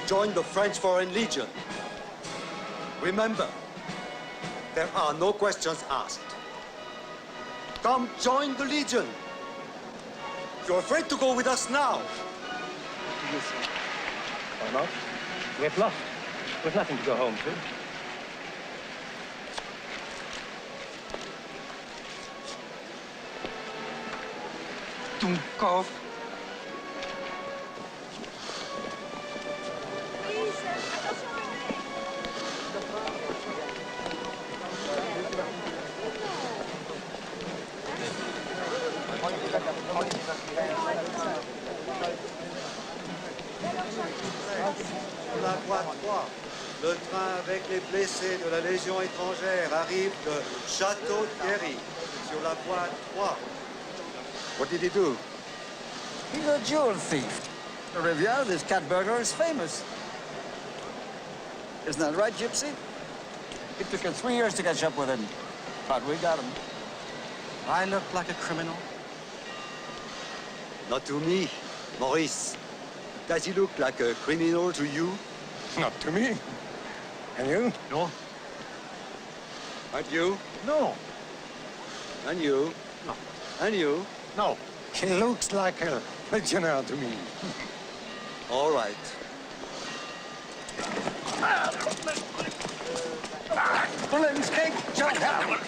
join the French Foreign Legion. Remember, there are no questions asked. Come join the Legion. You're afraid to go with us now. Why not? We've lost. We've nothing to go home to. Dunkov. La voie 3. Le train avec les blessés de la Légion étrangère arrive de Château-Thierry sur la voie 3. What did he do? He's a jewel thief. The Riviera, this cat burglar, is famous. Isn't that right, Gypsy? It took us 3 years to catch up with him, but we got him. I look like a criminal? Not to me, Maurice. Does he look like a criminal to you? Not to me. And you? No. And you? No. And you? No. And you? No. He looks like a legionnaire to me. All right. Bullens, King, jump out!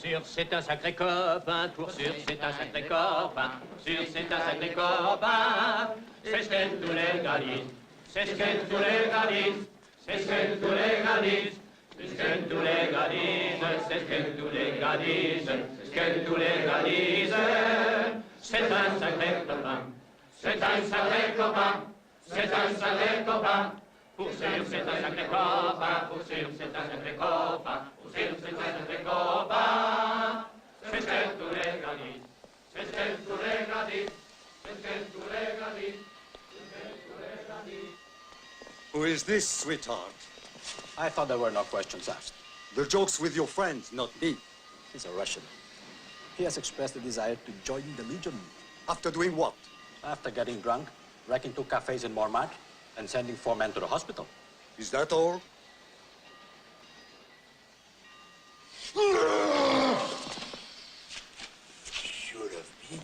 Sûr, c'est un sacré copain, pour sûr, c'est un sacré copain, pour sûr, c'est un sacré copain. C'est ce qu'elle tout légalise, c'est ce qu'elle tout légalise, c'est ce qu'elle tout légalise, c'est ce qu'elle tout légalise, c'est ce qu'elle tout légalise, c'est ce qu'elle tout légalise. C'est un sacré copain, c'est un sacré copain, c'est un sacré copain. Pour sûr, c'est un sacré copain, pour sûr, c'est un sacré copain, pour sûr, c'est un sacré copain. C'est ce qu'elle tout légalise, c'est ce qu'elle tout légalise, c'est ce qu'elle tout légalise, c'est ce qu'elle tout légalise. Who is this, sweetheart? I thought there were no questions asked. The joke's with your friends, not me. He's a Russian. He has expressed a desire to join the Legion. After doing what? After getting drunk, wrecking 2 cafes in Marche, and sending 4 men to the hospital. Is that all? Should have been.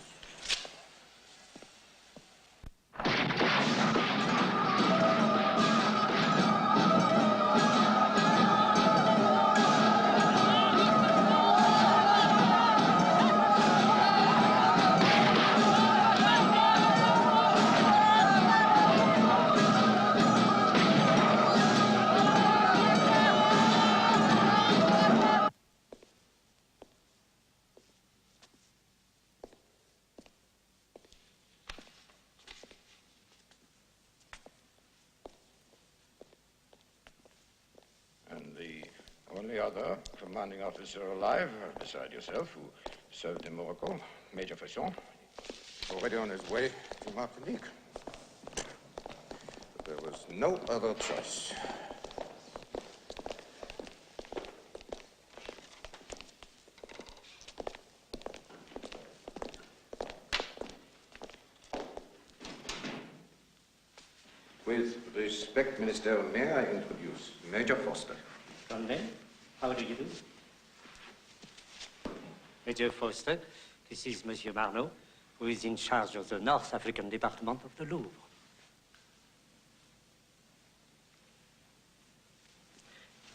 Only other commanding officer alive, beside yourself, who served in Morocco, Major Fasson, already on his way to Martinique. But there was no other choice. With respect, Minister, may I introduce Major Foster? Condé, how do you do? Major Foster, this is Monsieur Marneau, who is in charge of the North African department of the Louvre.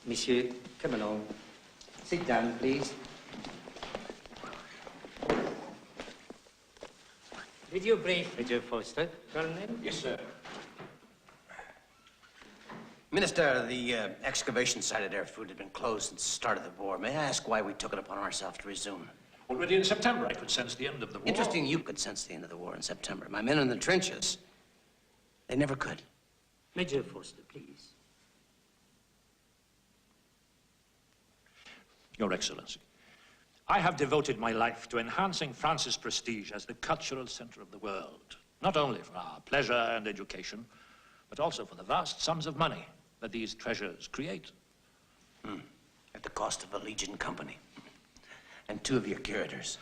Monsieur, come along. Sit down, please. Did you brief Major Foster, Colonel? Yes, sir. Minister, the excavation site at Airfood had been closed since the start of the war. May I ask why we took it upon ourselves to resume? Already in September, I could sense the end of the war. Interesting you could sense the end of the war in September. My men in the trenches, they never could. Major Foster, please. Your Excellency, I have devoted my life to enhancing France's prestige as the cultural center of the world, not only for our pleasure and education, but also for the vast sums of money that these treasures create. At the cost of a Legion company and 2 of your curators.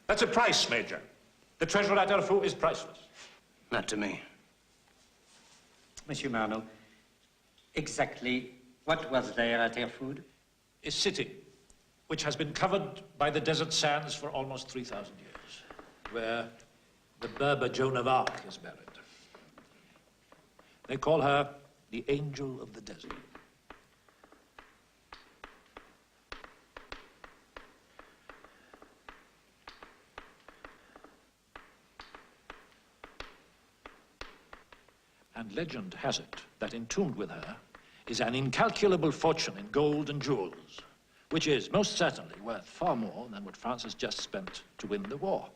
That's a price, Major. The treasure at Erfurt is priceless. Not to me. Monsieur Marno, exactly what was there at Erfurt? A city which has been covered by the desert sands for almost 3,000 years, where the Berber Joan of Arc is buried. They call her the Angel of the Desert. And legend has it that entombed with her is an incalculable fortune in gold and jewels, which is most certainly worth far more than what France has just spent to win the war.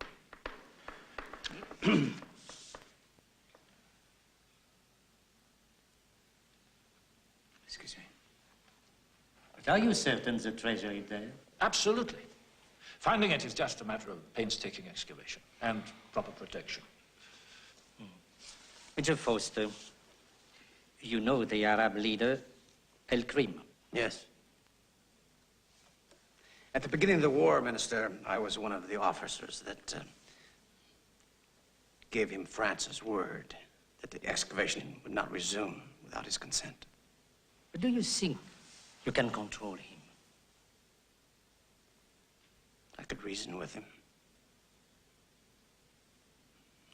Excuse me. But are you certain the treasure is there? Absolutely. Finding it is just a matter of painstaking excavation and proper protection. Major Foster, you know the Arab leader, El Krim. Yes. At the beginning of the war, Minister, I was one of the officers that gave him France's word that the excavation would not resume without his consent. But do you think you can control him? I could reason with him.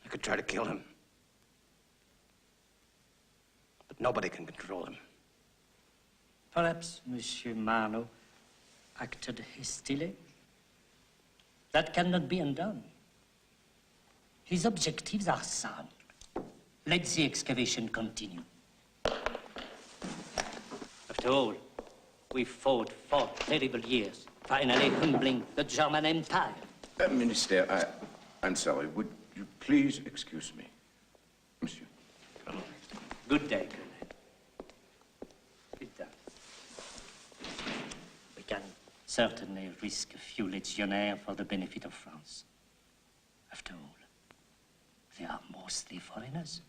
I could try to kill him. But nobody can control him. Perhaps Monsieur Marno acted hastily. That cannot be undone. His objectives are sound. Let the excavation continue. After all, we fought 4 terrible years, finally humbling the German Empire. Minister, I'm sorry. Would you please excuse me, monsieur? Good day, Colonel. Sit down. We can certainly risk a few legionnaires for the benefit of France. After all, they are mostly foreigners.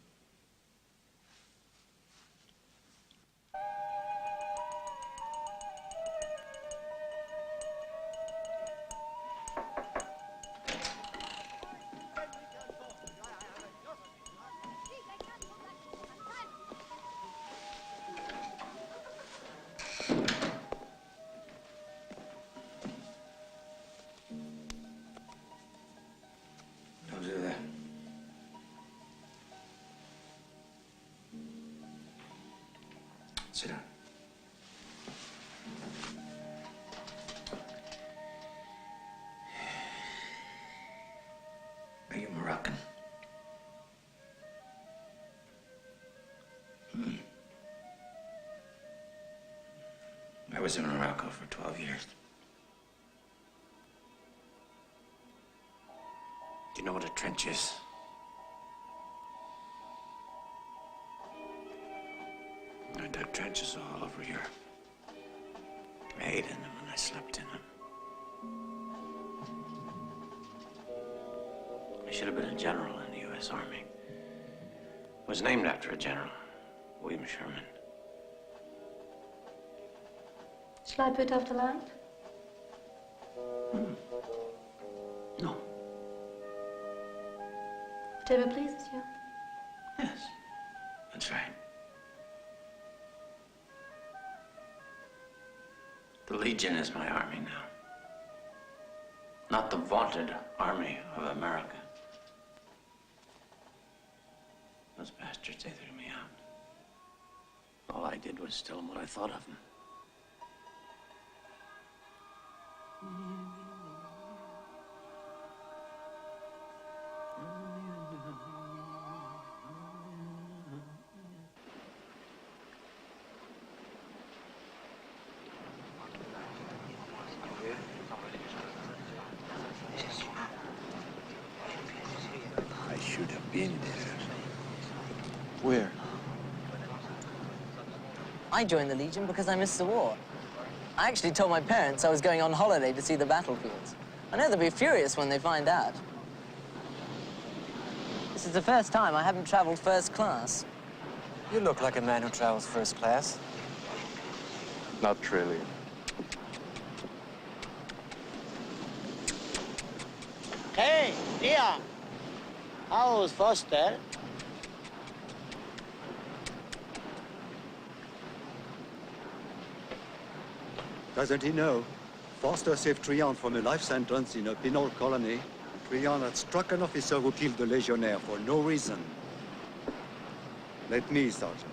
Don't do that. Sit down. Are you Moroccan? I was in Morocco for 12 years. Do you know what a trench is? I dug trenches all over Europe. I ate in them and I slept in them. I should have been a general in the U.S. Army. Was named after a general, William Sherman. Shall I put off the light? No. Whatever pleases you. Yes, that's right. The Legion is my army now. Not the vaunted Army of America. Those bastards, they threw me out. All I did was tell them what I thought of them. I joined the Legion because I missed the war. I actually told my parents I was going on holiday to see the battlefields. I know they'll be furious when they find out. This is the first time I haven't traveled first class. You look like a man who travels first class. Not really. Hey, Leon. How's Foster? Doesn't he know? Foster saved Trian from a life sentence in a penal colony. Trian had struck an officer who killed the legionnaire for no reason. Let me, Sergeant.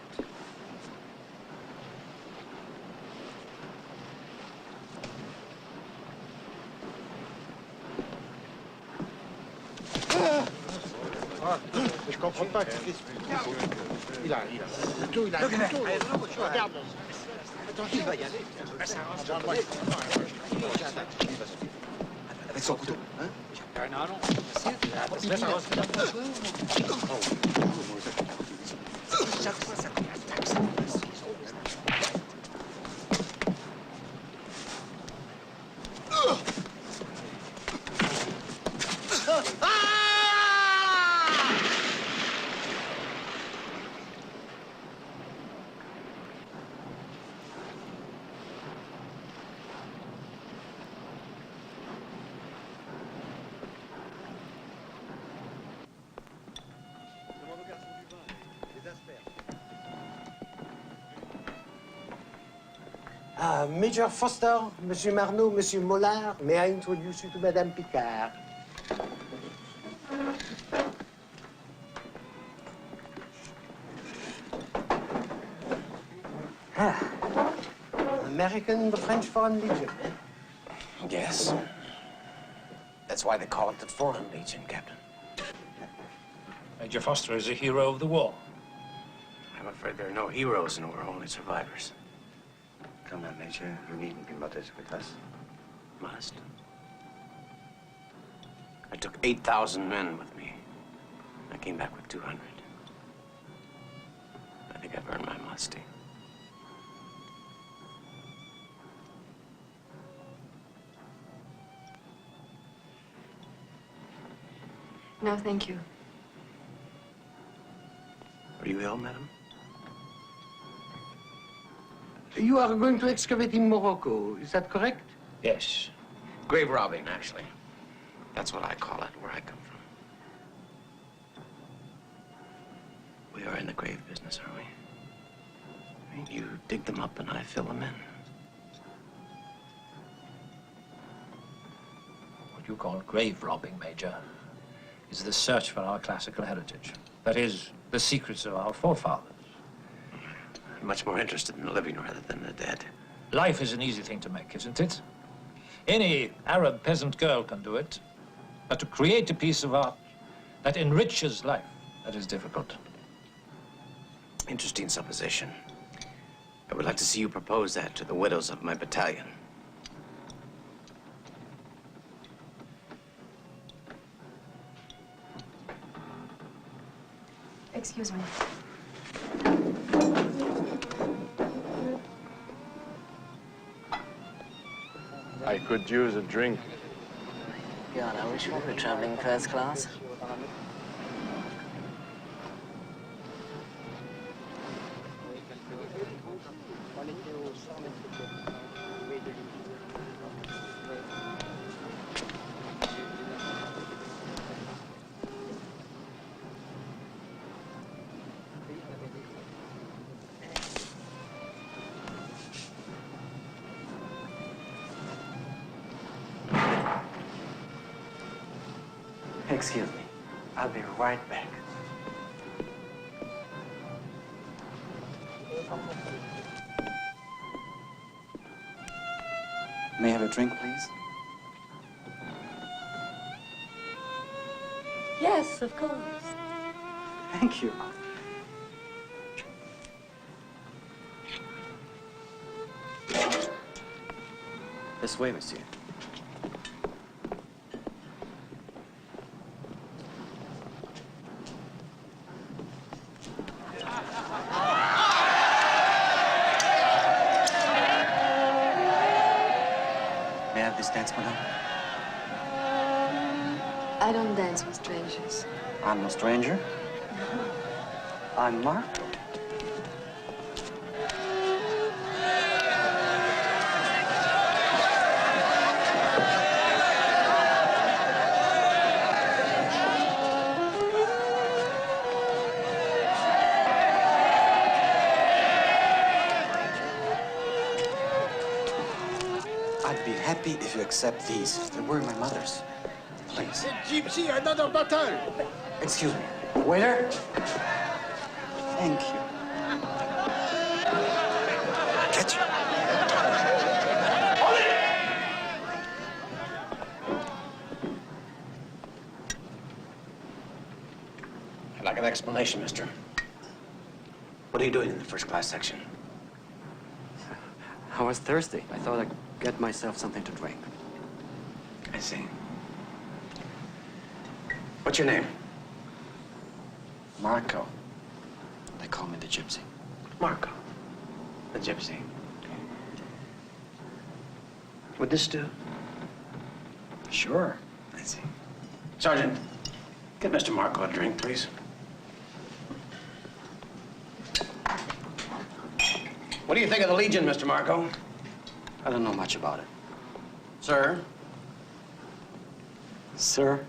Je comprends pas. Il a un couteau, il a un couteau. Regarde. Attends, il va y aller. Avec son couteau, hein? Major Foster, Monsieur Marneau, Monsieur Mollard, may I introduce you to Madame Picard? American in the French Foreign Legion. Yes. That's why they call it the Foreign Legion, Captain. Major Foster is a hero of the war. I'm afraid there are no heroes and we're only survivors. Come on, Major. You needn't be modest with us. Modest? I took 8,000 men with me. I came back with 200. I think I've earned my modesty. No, thank you. Are you ill, madam? You are going to excavate in Morocco, is that correct? Yes. Grave robbing, actually. That's what I call it, where I come from. We are in the grave business, are we? I mean, you dig them up and I fill them in. What you call grave robbing, Major, is the search for our classical heritage. That is, the secrets of our forefathers. I'm much more interested in the living rather than the dead. Life is an easy thing to make, isn't it? Any Arab peasant girl can do it. But to create a piece of art that enriches life, that is difficult. Interesting supposition. I would like to see you propose that to the widows of my battalion. Excuse me. I could use a drink. God, I wish we were traveling first class. Excuse me. I'll be right back. May I have a drink, please? Yes, of course. Thank you. This way, monsieur. dance, madame? I don't dance with strangers. I'm no stranger. I'm Marco. I'd be happy if you accept these. They were my mother's. Please. Gypsy, another bottle. Excuse me. Waiter? Thank you. Catch it. I'd like an explanation, mister. What are you doing in the first class section? I was thirsty. I thought I'd get myself something to drink. I see. What's your name? Marco. They call me the Gypsy. Marco. The gypsy. Would this do? Sure. I see. Sergeant, get Mr. Marco a drink, please. What do you think of the Legion, Mr. Marco? I don't know much about it. Sir? Sir?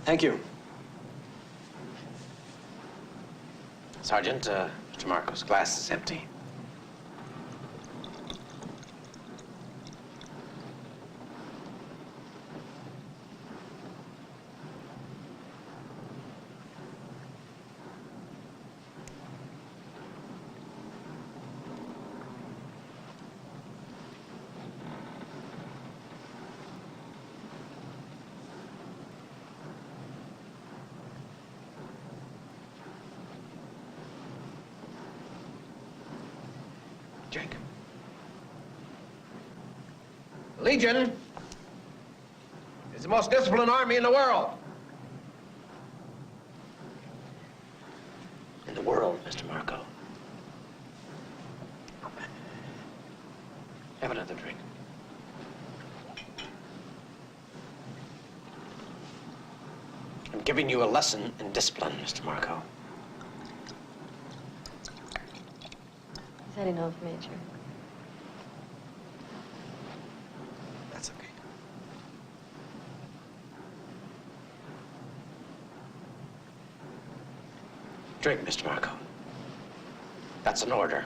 Thank you. Sergeant, Mr. Marco's glass is empty. Jake. The Legion is the most disciplined army in the world. In the world, Mr. Marco. Have another drink. I'm giving you a lesson in discipline, Mr. Marco. Is that enough, Major? That's okay. Drink, Mr. Marco. That's an order.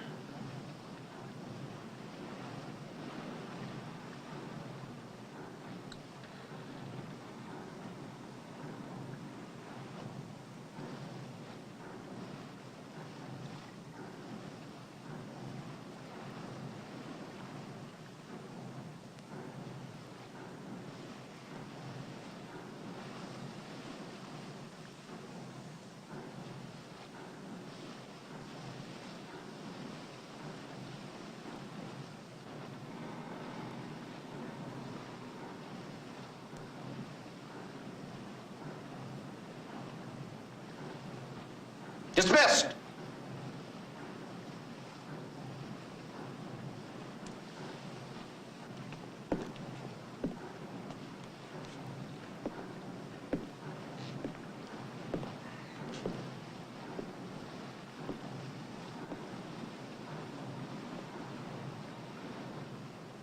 Dismissed!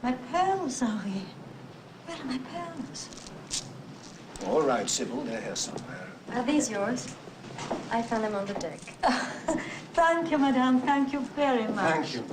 My pearls, Ari. Where are my pearls? All right, Sybil, they're here somewhere. Are these yours? I found them on the deck. Thank you, madame. Thank you very much. Thank you.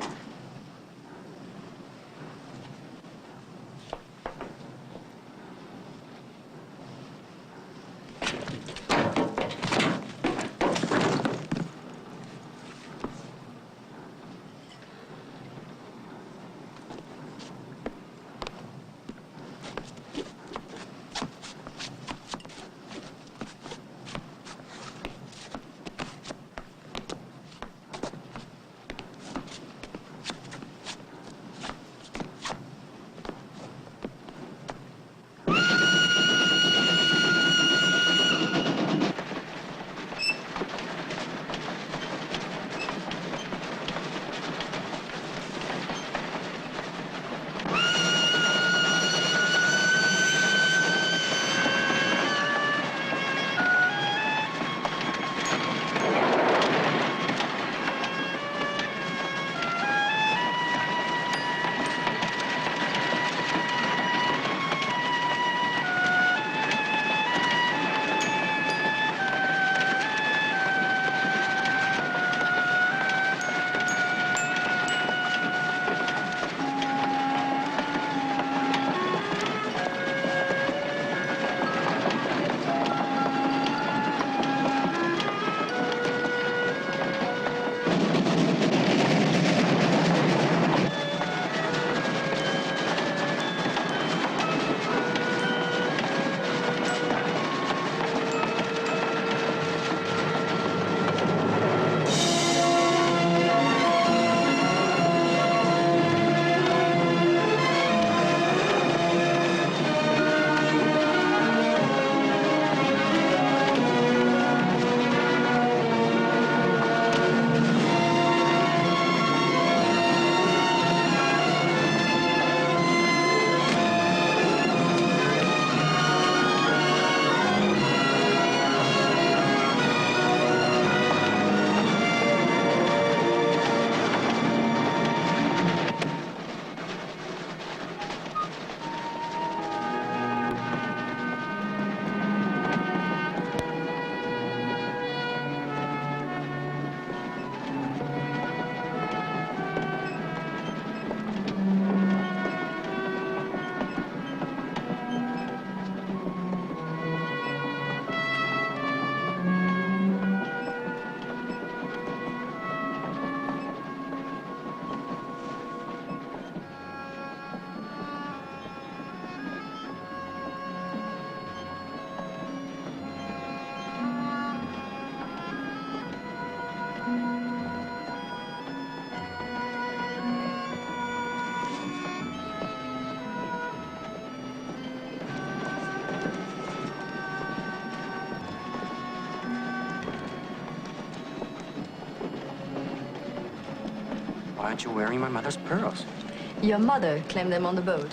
Why aren't you wearing my mother's pearls? Your mother claimed them on the boat.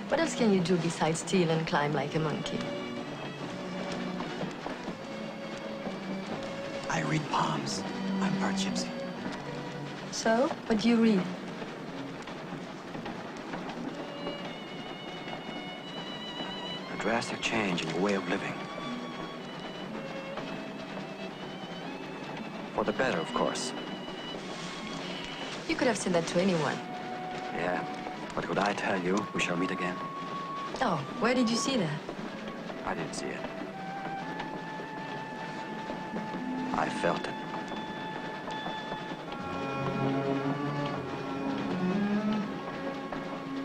What else can you do besides steal and climb like a monkey? I read palms. I'm part gypsy. So, what do you read? A drastic change in your way of living. For the better, of course. You could have said that to anyone. Yeah, but could I tell you we shall meet again? Oh, where did you see that? I didn't see it. I felt it.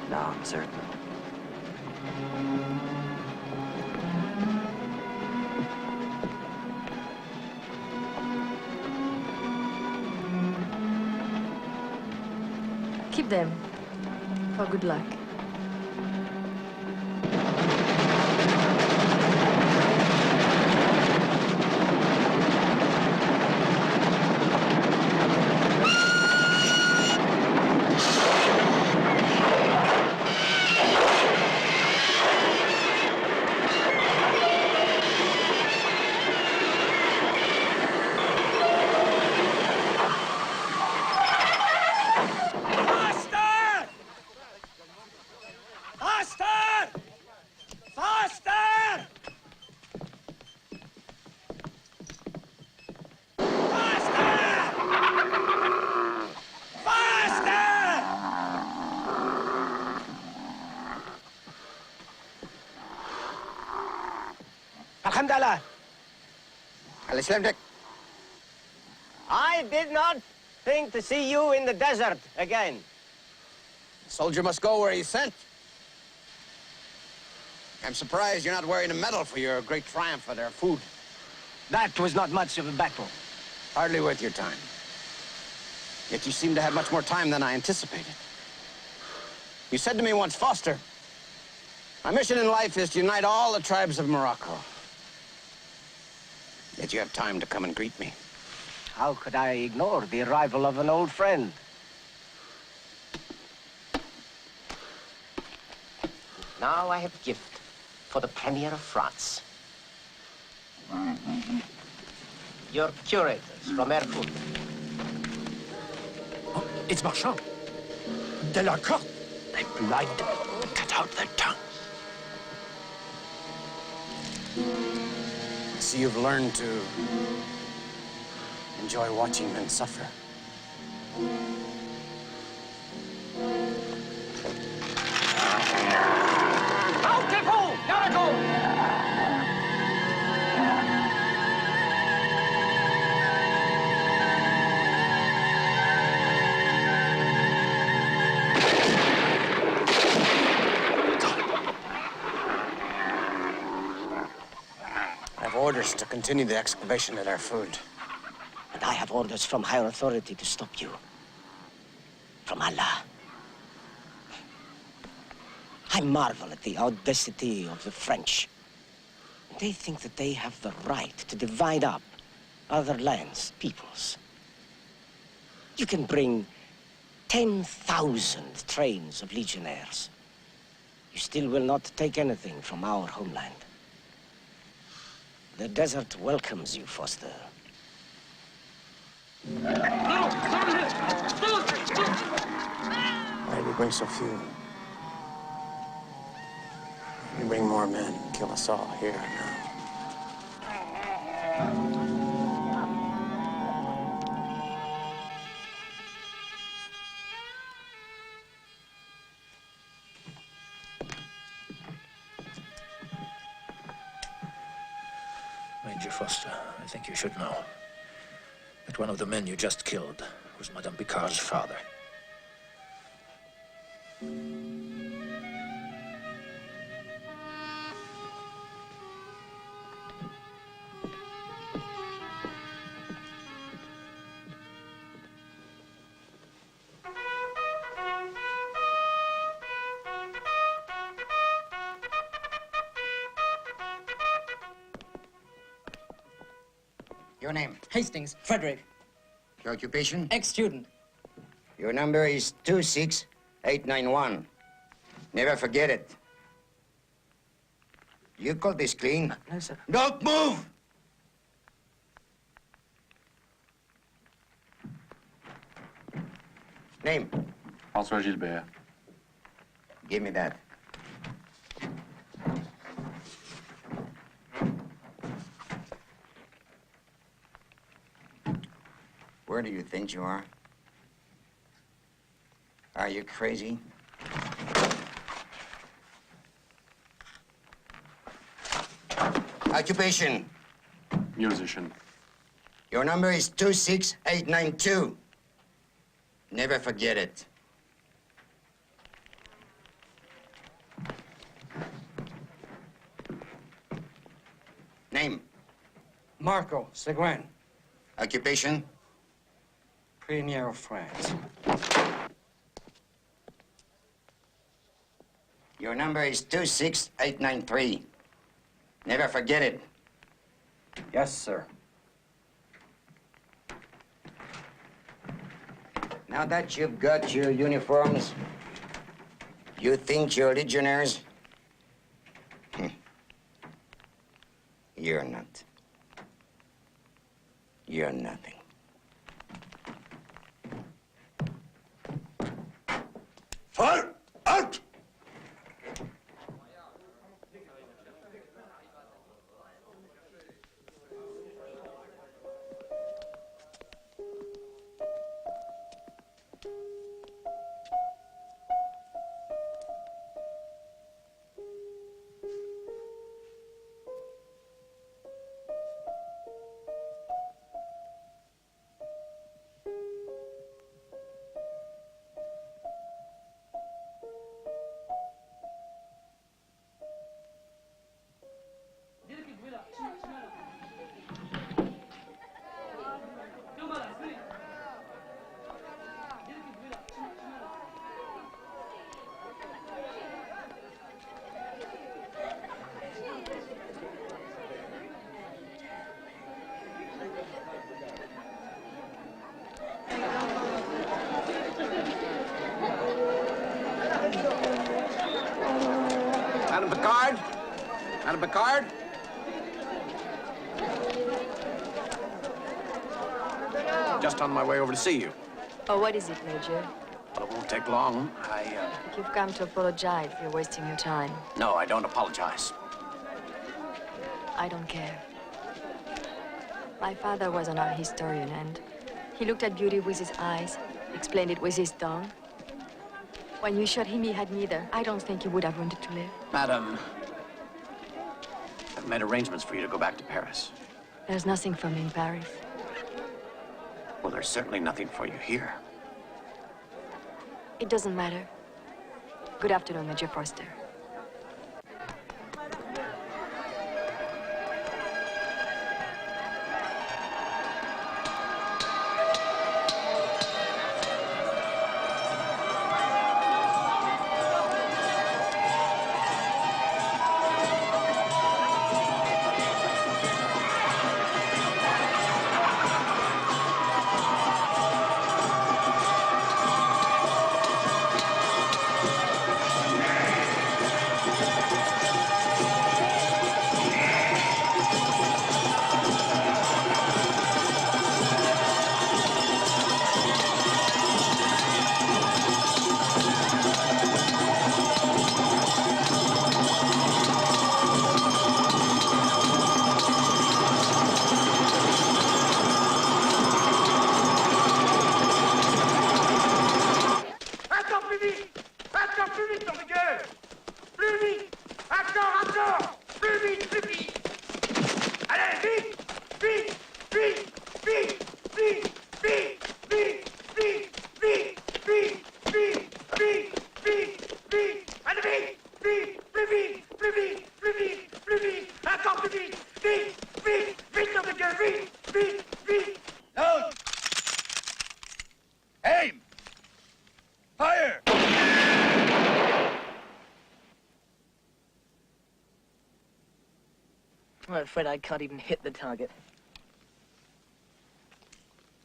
Now I'm certain. Keep them. For good luck. Alhamdulillah. Al-Islamdik. I did not think to see you in the desert again. Soldier must go where he's sent. I'm surprised you're not wearing a medal for your great triumph of their food. That was not much of a battle. Hardly worth your time. Yet you seem to have much more time than I anticipated. You said to me once, Foster, my mission in life is to unite all the tribes of Morocco. Yet you have time to come and greet me. How could I ignore the arrival of an old friend? Now I have a gift for the Premier of France. Your curators from Erfurt. Oh, it's Marche. De la Corte. They blind. Cut out their tongues. So you've learned to enjoy watching men suffer. I have orders to continue the excavation at our food. And I have orders from higher authority to stop you. From Allah. I marvel at the audacity of the French. They think that they have the right to divide up other lands, peoples. You can bring 10,000 trains of legionnaires. You still will not take anything from our homeland. The desert welcomes you, Foster. Why did you bring so few? You bring more men, kill us all here now. Major Foster, I think you should know that one of the men you just killed was Madame Picard's father. Your name? Hastings, Frederick. Your occupation? Ex-student. Your number is 26891. Never forget it. You call this clean? No, sir. Don't move! Name? François Gilbert. Give me that. Where do you think you are? Are you crazy? Occupation? Musician. Your number is 26892. Never forget it. Name? Marco Seguin, Occupation? Premier of France. Your number is 26893. Never forget it. Yes, sir. Now that you've got your uniforms, you think you're legionnaires? You're not. You're nothing. Fire! Out! Madame Picard? Madame Picard? Just on my way over to see you. Oh, what is it, Major? Well, it won't take long. You've come to apologize. You're wasting your time. No, I don't apologize. I don't care. My father was an art historian, and he looked at beauty with his eyes, explained it with his tongue. When you shot him, he had neither. I don't think he would have wanted to live. Madam, I've made arrangements for you to go back to Paris. There's nothing for me in Paris. Well, there's certainly nothing for you here. It doesn't matter. Good afternoon, Major Forster. I'm afraid I can't even hit the target.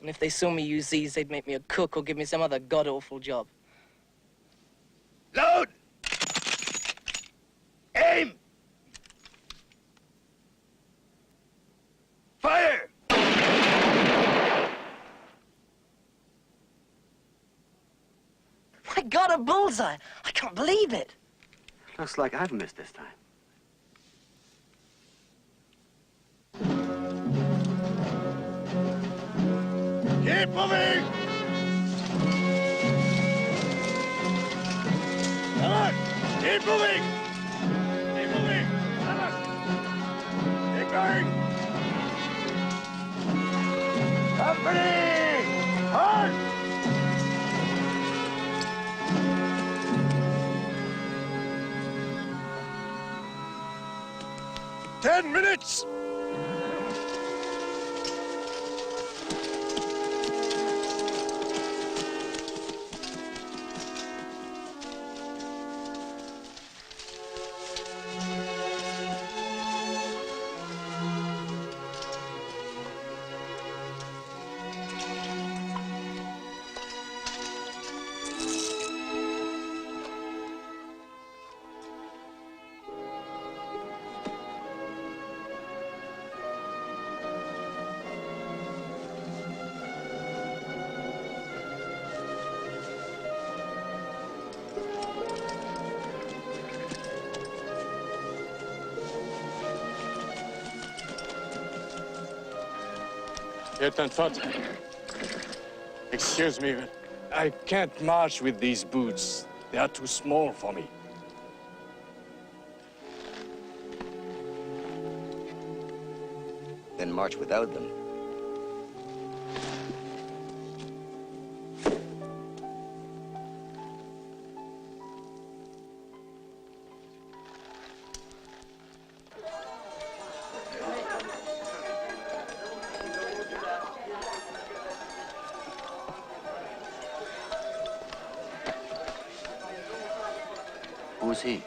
And if they saw me use these, they'd make me a cook or give me some other god-awful job. Load! Aim! Fire! I got a bullseye! I can't believe it! Looks like I've missed this time. Keep moving! Come on! Keep moving! Keep moving! Come on! Keep going! Company! Hard! Ten minutes! Lieutenant Fott, excuse me, but I can't march with these boots. They are too small for me. Then march without them. Who's he?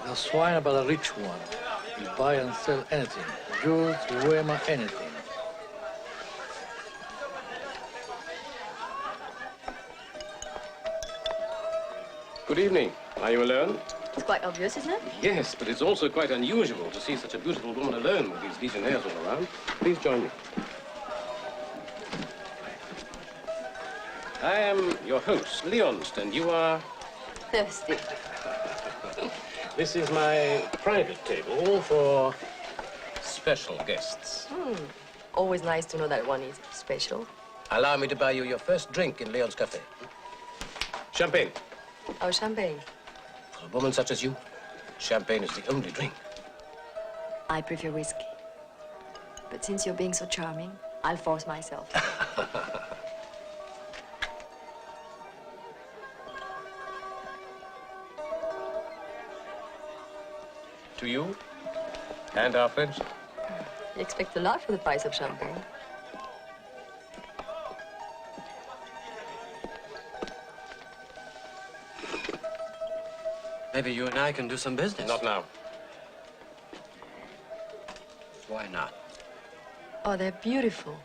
The swine about a rich one. You buy and sell anything. Jewels, women, anything. Good evening. Are you alone? It's quite obvious, isn't it? Yes, but it's also quite unusual to see such a beautiful woman alone with these legionnaires all around. Please join me. I am your host, Leonst, and you are... Thirsty. This is my private table for special guests. Always nice to know that one is special. Allow me to buy you your first drink in Leon's Cafe. Champagne. Oh, champagne. For a woman such as you, champagne is the only drink. I prefer whiskey. But since you're being so charming, I'll force myself. To you and our friends. You expect a lot for the price of champagne. Maybe you and I can do some business. Not now. Why not? Oh, they're beautiful.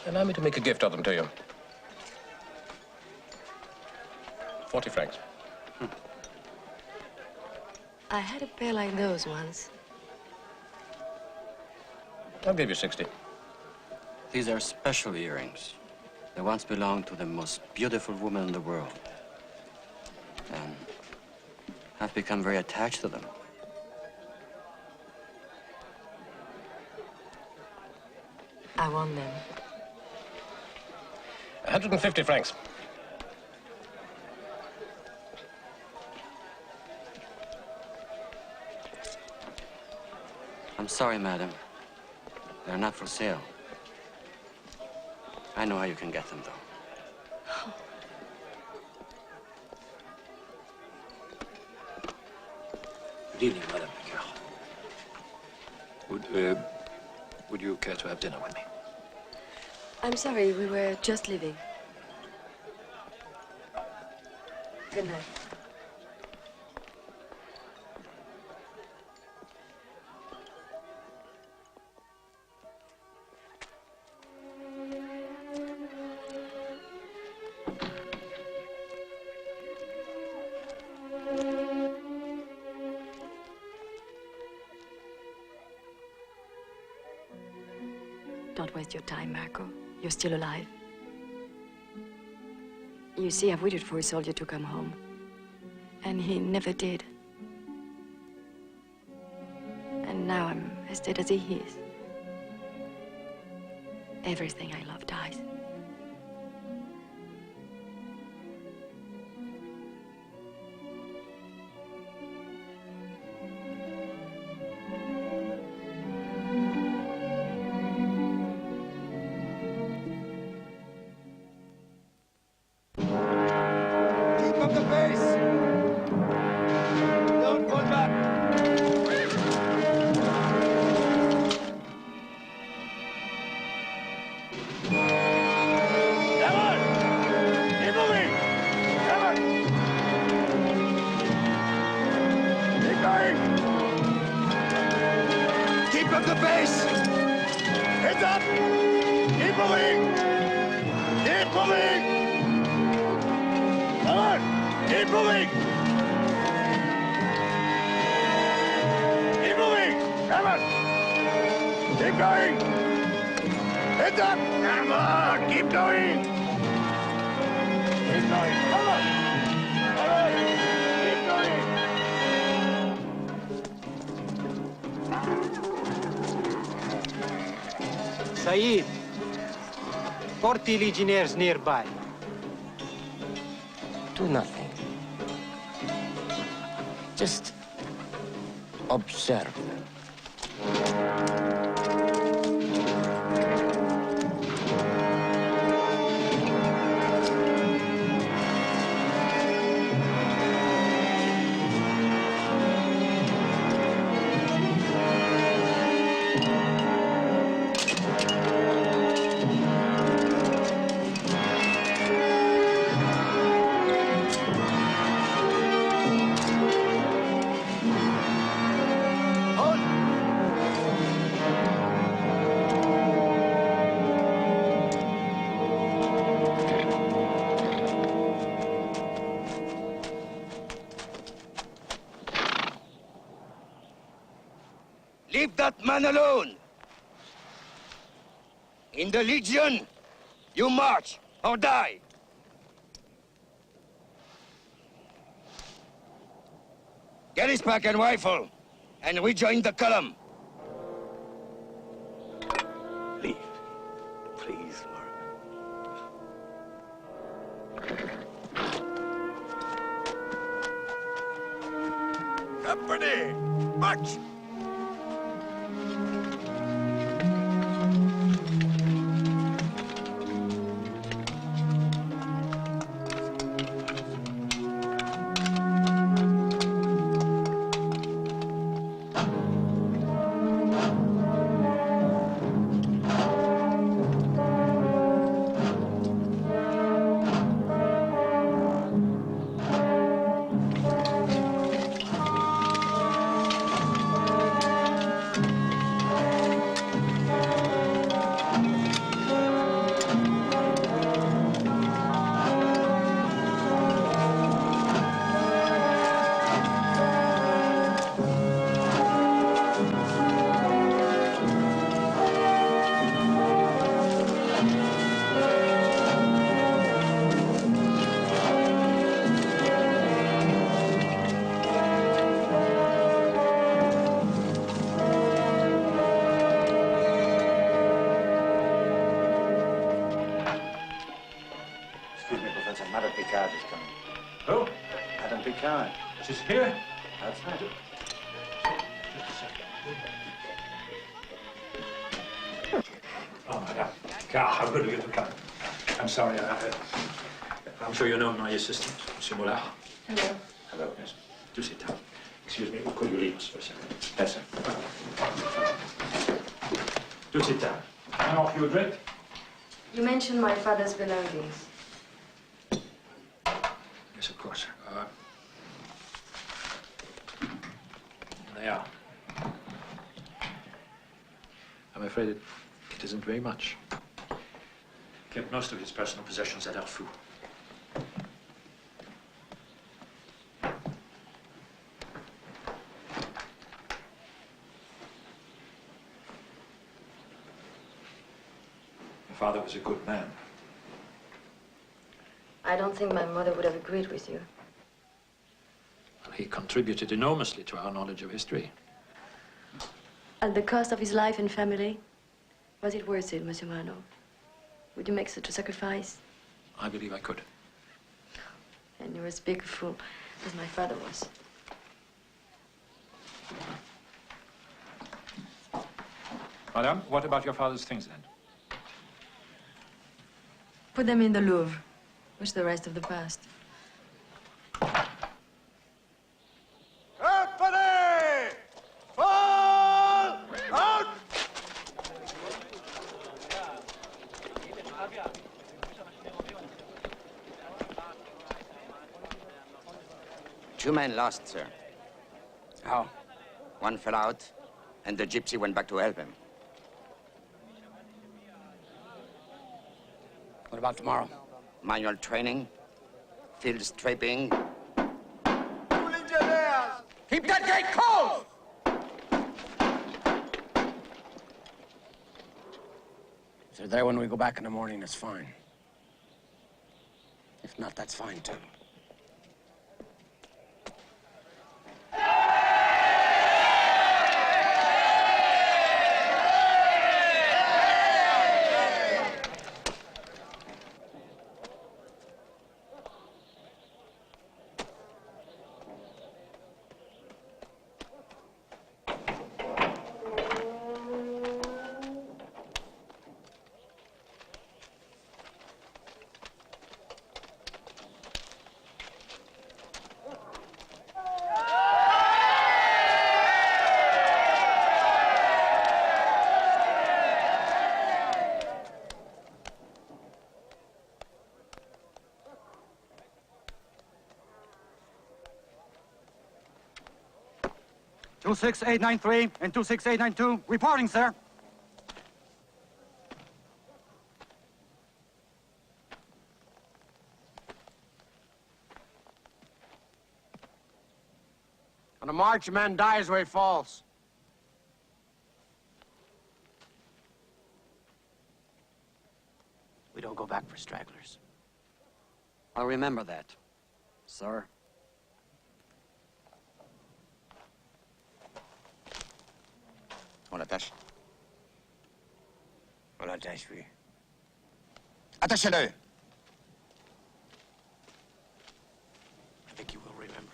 Allow me to make a gift of them to you. 40 francs. I had a pair like those once. I'll give you 60. These are special earrings. They once belonged to the most beautiful woman in the world. And I've become very attached to them. I want them. 150 francs. I'm sorry, madam. They're not for sale. I know how you can get them, though. Good evening, Madame Picard. Would you care to have dinner with me? I'm sorry, we were just leaving. Good night. Don't waste your time, Marco. You're still alive. You see, I've waited for a soldier to come home. And he never did. And now I'm as dead as he is. Everything I love dies. Said, porti legionnaires nearby. Do nothing. Just observe them. Leave that man alone. In the Legion, you march or die. Get his pack and rifle, and rejoin the column. Leave. Please, Mark. Company, march! Madame Picard is coming. Who? Madame Picard. She's here? Outside. Just a second. Oh, Madame Picard, how good of you to come. I'm sorry, I'm sure you know my assistant, Monsieur Moulin. Hello. Hello. Yes. Do sit down. Excuse me, could you leave us for a second? Yes, sir. Do sit down. Can I offer you a drink? You mentioned my father's belongings. Yes, of course. They are. I'm afraid it isn't very much. He kept most of his personal possessions at Arfou. father was a good man. I don't think my mother would have agreed with you. Well, he contributed enormously to our knowledge of history. At the cost of his life and family, was it worth it, Monsieur Marno? Would you make such a sacrifice? I believe I could. And you're as big a fool as my father was. Madame, what about your father's things then? Put them in the Louvre. Wish the rest of the past. Company! Fall out! 2 men lost, sir. How? One fell out, and the gypsy went back to help him. What about tomorrow? Manual training, field stripping. Keep that gate closed! If they're there when we go back in the morning, that's fine. If not, that's fine, too. Two 26893 and 26892, reporting, sir. On a march, a man dies where he falls. We don't go back for stragglers. I'll remember that, sir. On l'attache. On l'attache, oui. Attachez-le! I think you will remember.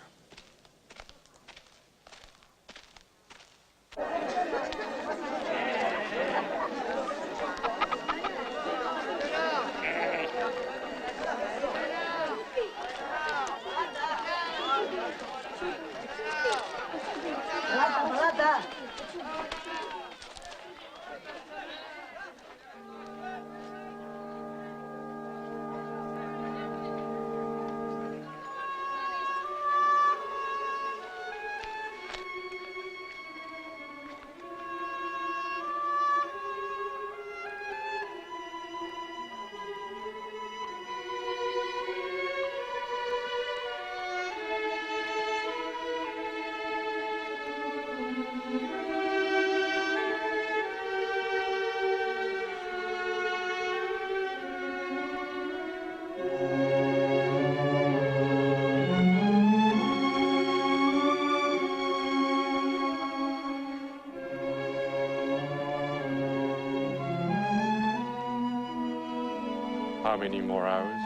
How many more hours?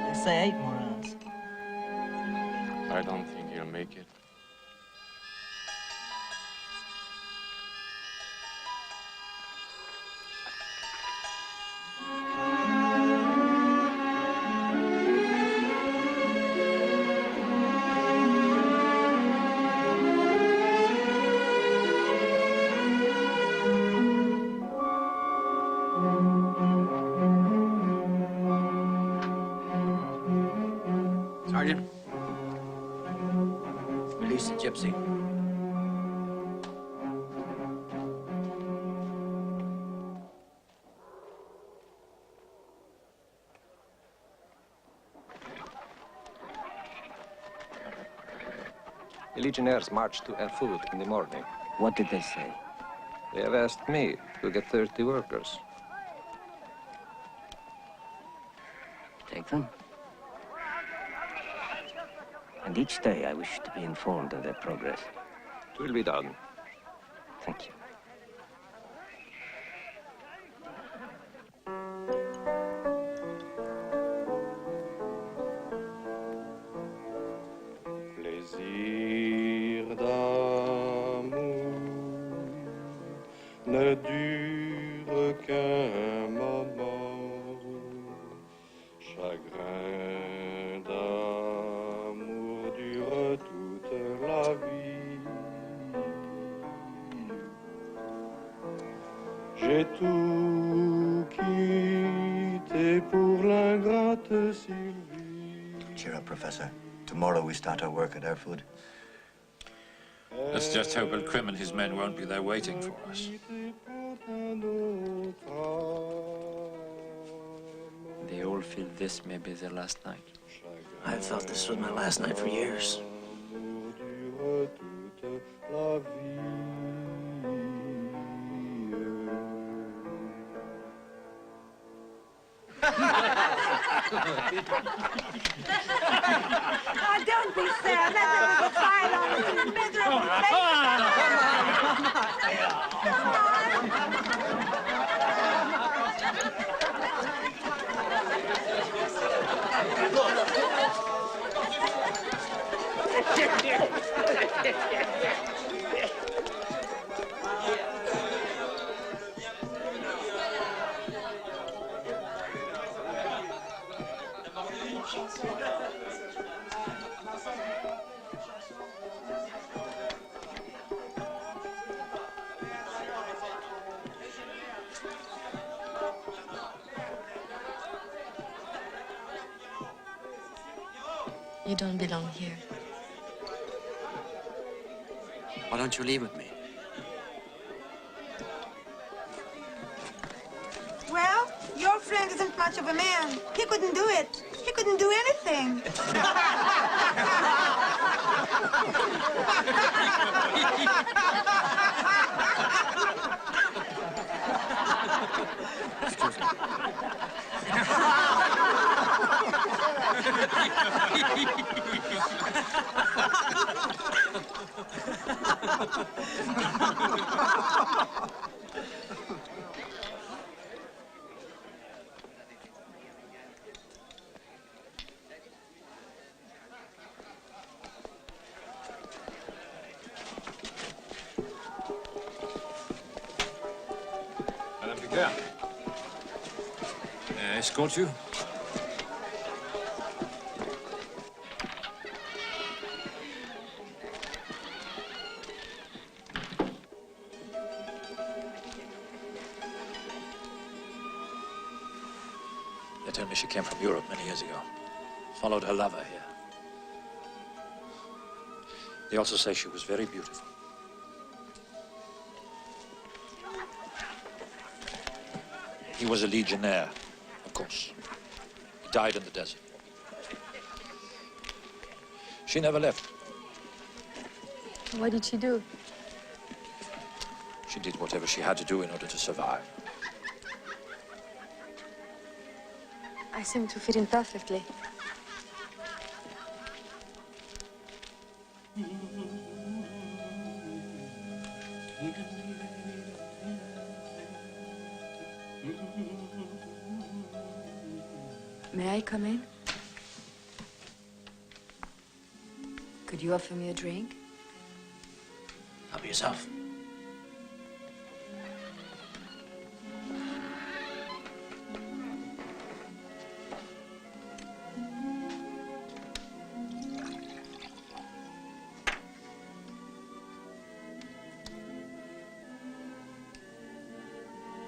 They say 8 more hours. I don't think you'll make it. Sergeant, release the gypsy. The Legionnaires marched to Erfurt in the morning. What did they say? They have asked me to get 30 workers. take them. And each day I wish to be informed of their progress. It will be done. Thank you. Plaisir d'amour ne dure qu'un moment. Chagrin d'amour dure toute la vie. J'ai tout quitté pour l'ingrate Sylvie. Cheer up, Professor. Tomorrow we start our work at Airfood. Let's just hope Krim and his men won't be there waiting for us. They all feel this may be their last night. I've thought this was my last night for years. Oh, don't be sad. Let there was a fire on it. You miserable You don't belong here. Why don't you leave with me? Well, your friend isn't much of a man. He couldn't do it. He couldn't do anything. Excuse me. Madame Picard, may I escort you? They tell me she came from Europe many years ago. Followed her lover here. They also say she was very beautiful. He was a legionnaire, of course. He died in the desert. She never left. What did she do? She did whatever she had to do in order to survive. I seem to fit in perfectly. May I come in? Could you offer me a drink? Help yourself.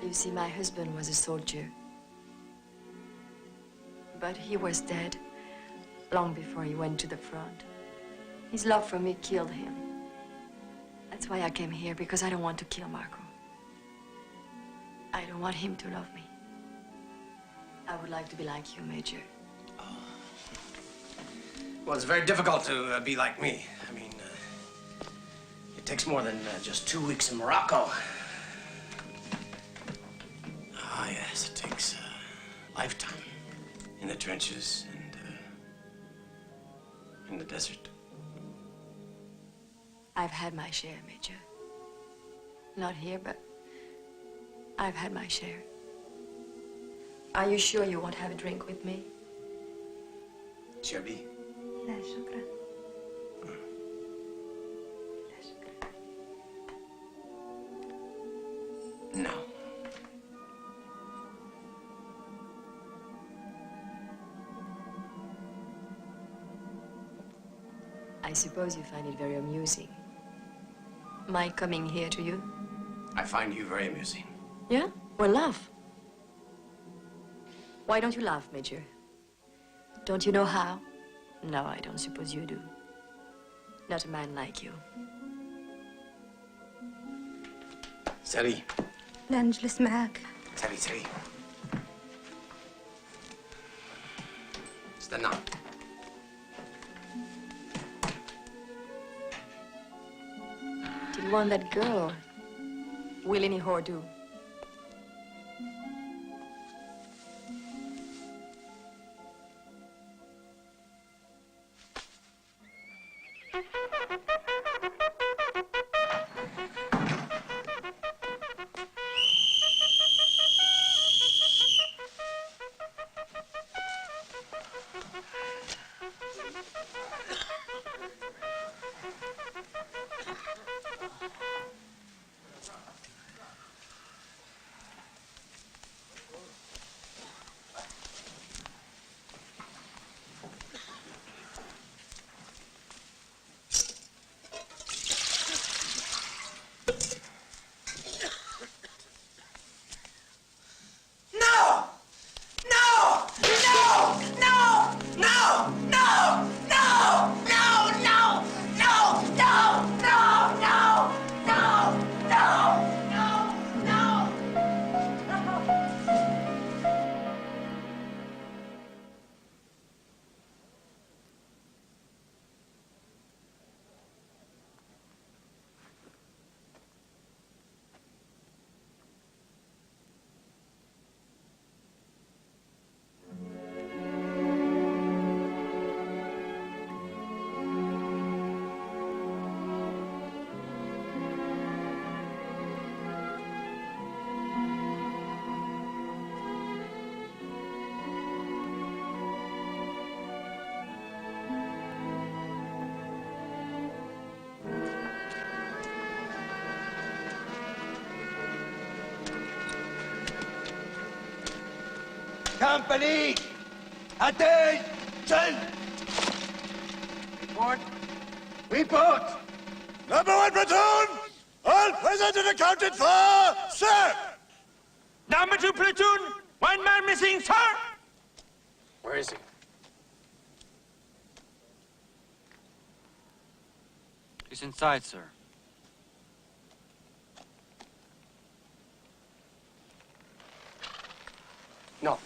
You see, my husband was a soldier. But he was dead long before he went to the front. His love for me killed him. That's why I came here, because I don't want to kill Marco. I don't want him to love me. I would like to be like you, Major. Well, it's very difficult to be like me. I mean, it takes more than just 2 weeks in Morocco. Ah, yes, it takes a lifetime in the trenches and in the desert. I've had my share, Major. Not here, but I've had my share. Are you sure you won't have a drink with me? Shabby? لا شكرا. No. I suppose you find it very amusing. My coming here to you? I find you very amusing. Yeah? Well, laugh. Why don't you laugh, Major? Don't you know how? No, I don't suppose you do. Not a man like you. سري. لا نجلس معاك. سري سري. استنى. Did you want that girl? Will any whore do? Company! Attention! Report. Report! Number 1 platoon! All present and accounted for, sir! Number 2 platoon, 1 man missing, sir! Where is he? He's inside, sir. No.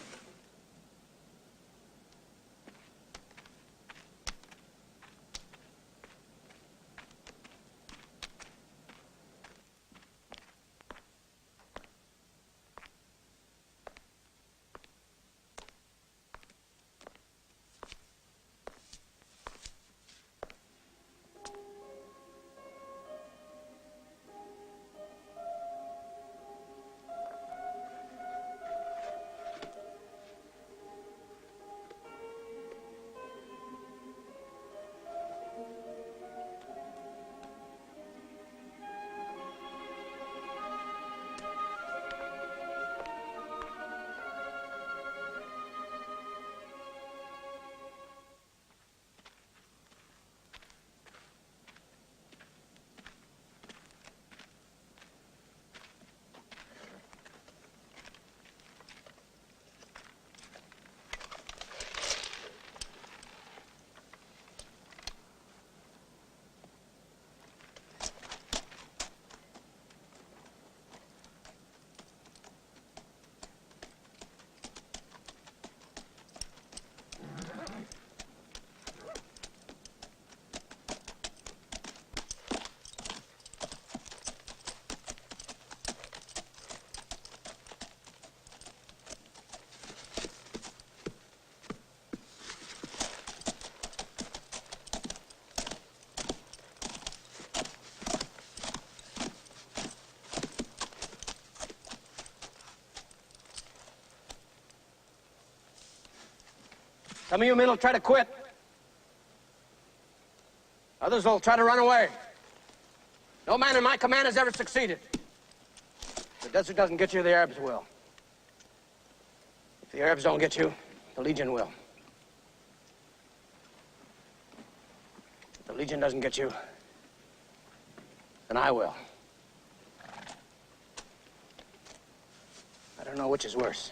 Some of you men will try to quit. Others will try to run away. No man in my command has ever succeeded. If the desert doesn't get you, the Arabs will. If the Arabs don't get you, the Legion will. If the Legion doesn't get you, then I will. I don't know which is worse.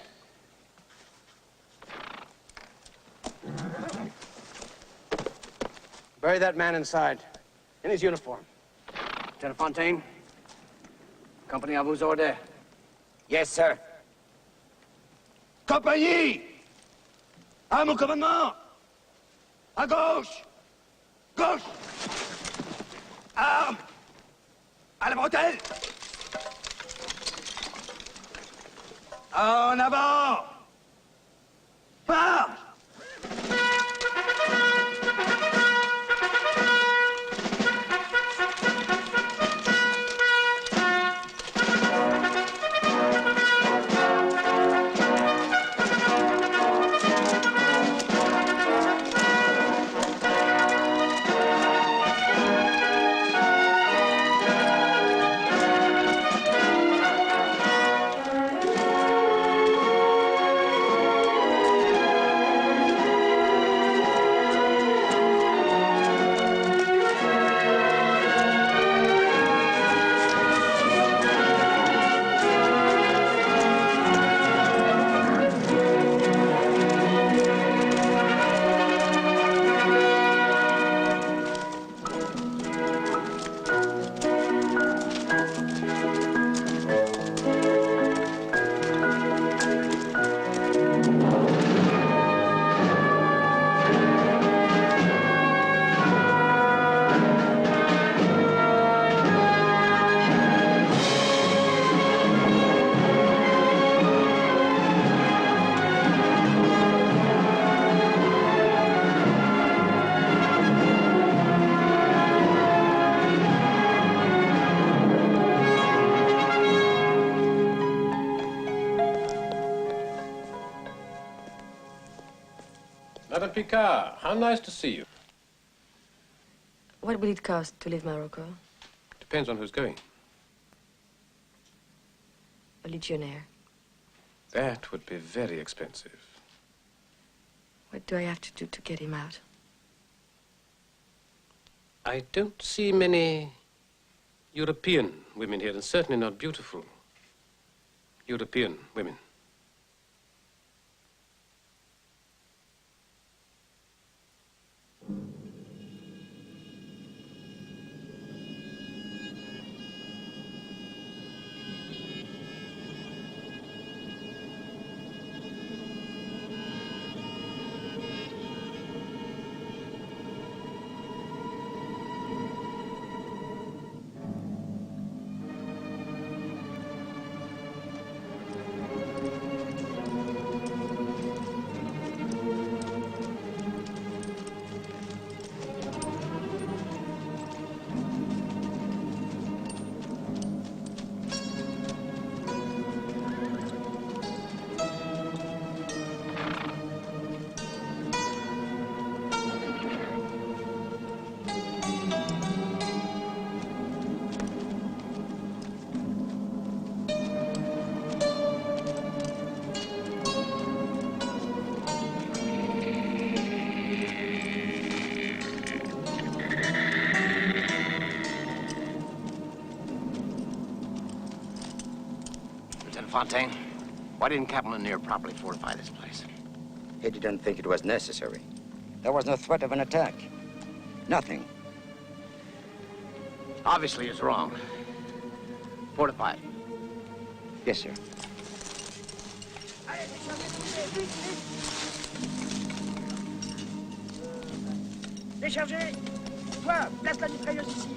Bury that man inside, in his uniform. Lieutenant Fontaine, company à vos ordres. Yes, sir. Compagnie! À mon commandement! À gauche! Gauche! Armes! À la bretelle! En avant! Marche! Madame Picard, how nice to see you. What will it cost to leave Morocco? Depends on who's going. A legionnaire. That would be very expensive. What do I have to do to get him out? I don't see many European women here, and certainly not beautiful European women. Fontaine, why didn't Captain Lanier properly fortify this place? He didn't think it was necessary. There was no threat of an attack. Nothing. Obviously, it's wrong. Fortify it. Yes, sir. Déchargez! Toi, place la mitrailleuse ici.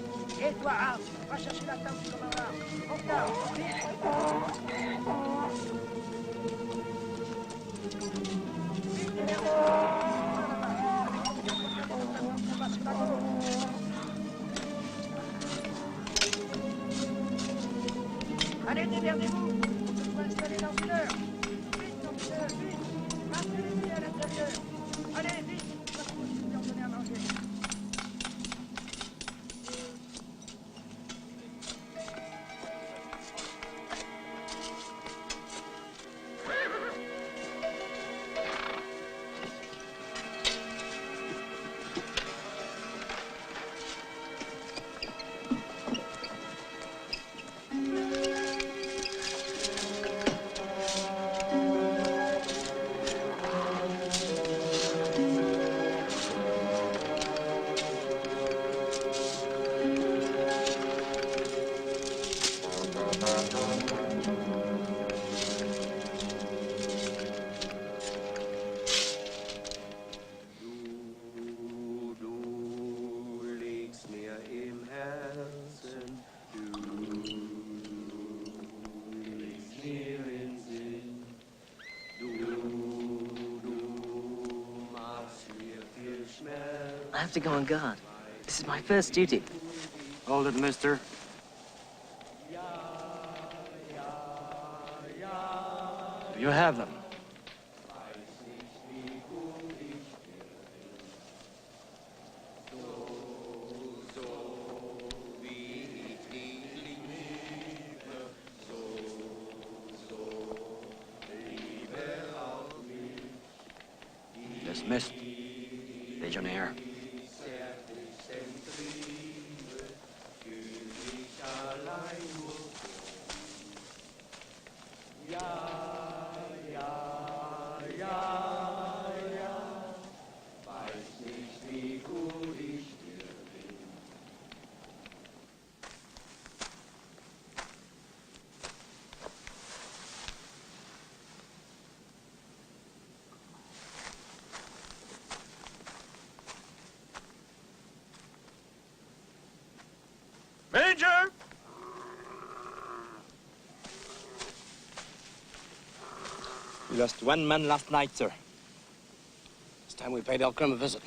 Et toi, Arm, va chercher la table du commandant. En retard, allez, démerdez-vous. On va installer dans une heure. Vite, officier, vite. Maintenez-les à l'intérieur. Allez, I have to go on guard. This is my first duty. Hold it, mister. You have them. Dismissed. Legionnaire. Major! We lost one man last night, sir. It's time we paid El Crim a visit.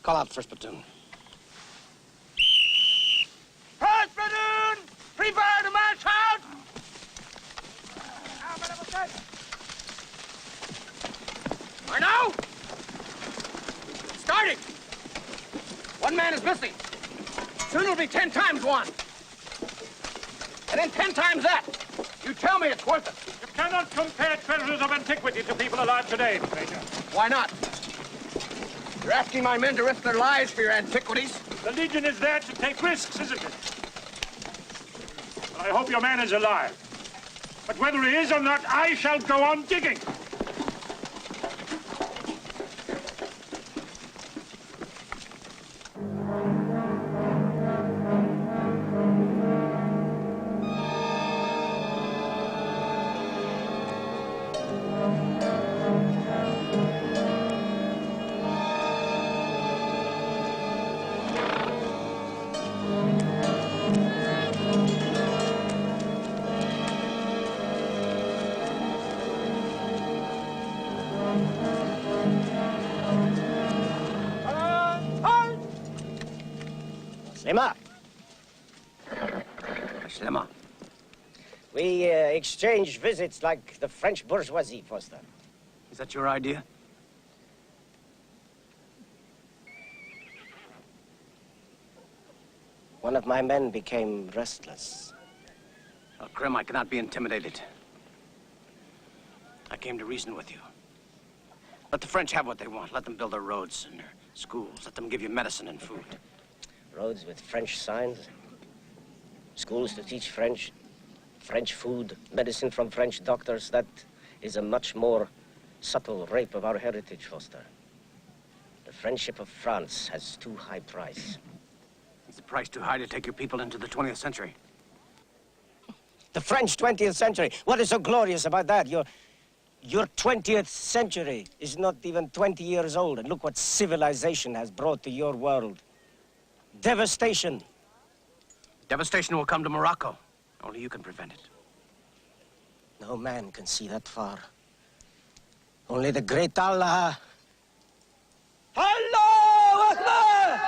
Call out first platoon. First platoon! Prepare to march out! Arnaud! Starting! One man is missing. Soon it'll be 10 times one. And then 10 times that. You tell me it's worth it. You cannot compare treasures of antiquity to people alive today, Major. Why not? You're asking my men to risk their lives for your antiquities? The Legion is there to take risks, isn't it? I hope your man is alive. But whether he is or not, I shall go on digging. Slema. Slema. We exchange visits like the French bourgeoisie, Foster. Is that your idea? One of my men became restless. El Crim, I cannot be intimidated. I came to reason with you. Let the French have what they want. Let them build their roads and their schools. Let them give you medicine and food. Roads with French signs, schools to teach French, French food, medicine from French doctors. That is a much more subtle rape of our heritage, Foster. The friendship of France has too high price. Is the price too high to take your people into the 20th century? The French 20th century. What is so glorious about that? Your 20th century is not even 20 years old, and look what civilization has brought to your world. Devastation. Devastation will come to Morocco. Only you can prevent it. No man can see that far. Only the great Allah. Allahu Akbar!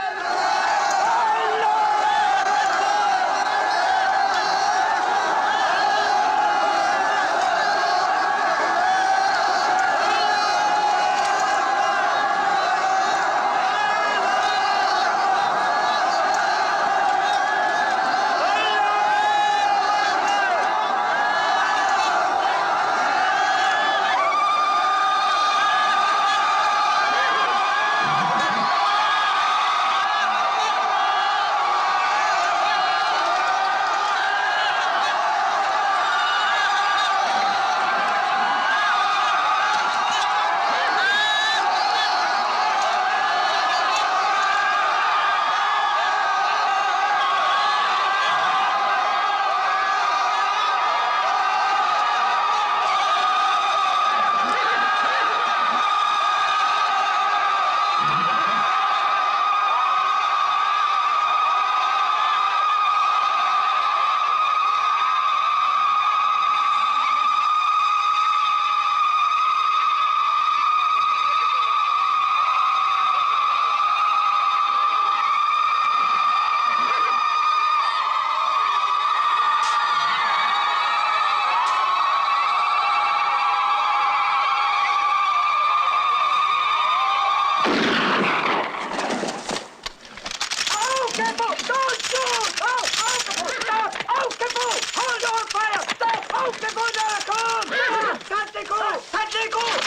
Coupe les bouts de la corde! Faites les coups! Faites les coups!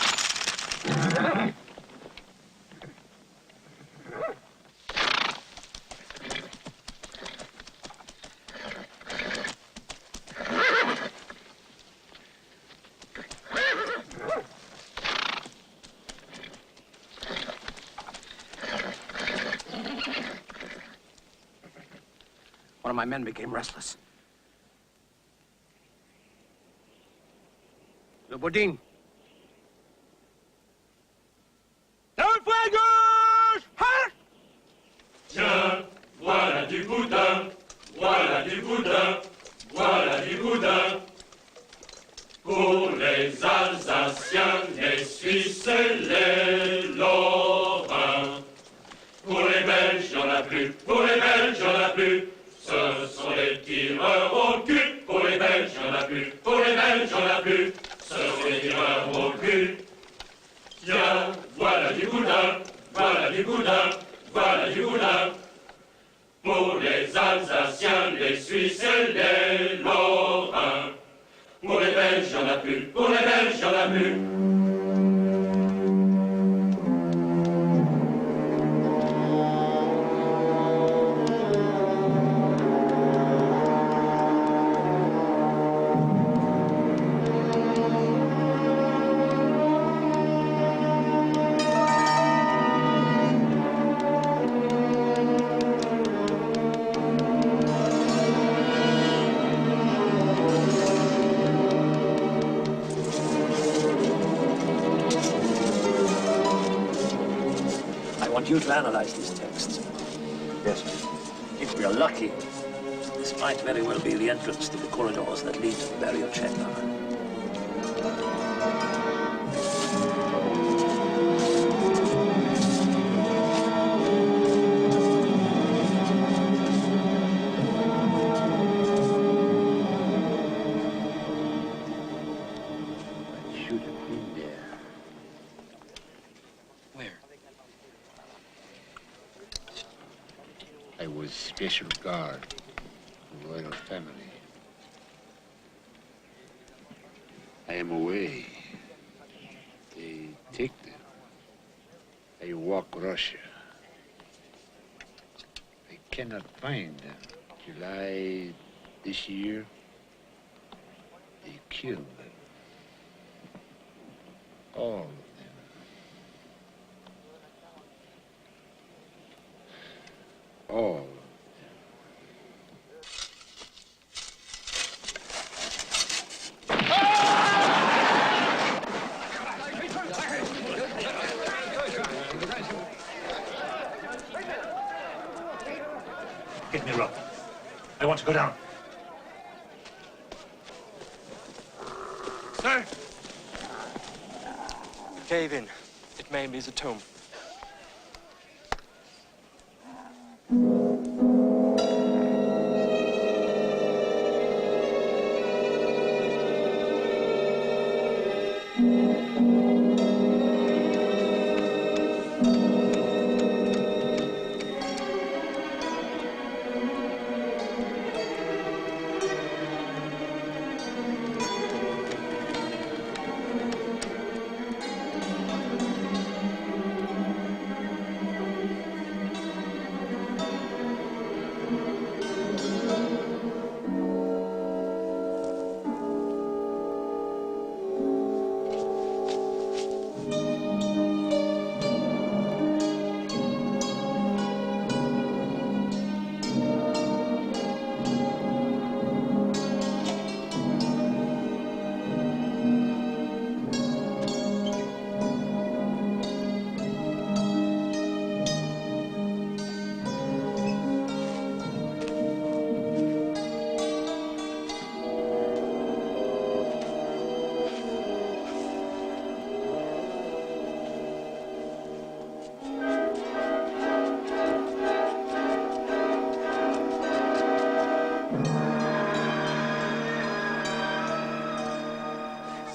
One of my men became restless. Le Boudin. Tiens, voilà du boudin, voilà du boudin, voilà du boudin. Pour les Alsaciens, les Suisses et les Lorrains. Pour les Belges, y'en a plus, pour les Belges, y'en a plus. Ce sont les tireurs au cul. Pour les Belges, y'en a plus, pour les Belges, y'en a plus. Ce sont les tireurs au cul. Tiens, voilà du boudin, voilà du boudin, voilà du boudin. Pour les Alsaciens, les Suisses et les Lorrains. Pour les Belges, y'en a plus, pour les Belges, y'en a plus. I want you to analyze these texts. Yes. If we are lucky, this might very well be the entrance to the corridors that lead to the burial chamber. Should have been there. Where? I was special guard of royal family. I am away. They take them. I walk Russia. I cannot find them. July this year, they killed them. All of them. All. Give me a rope. I want to go down. Sir! Cave in. It may be the tomb.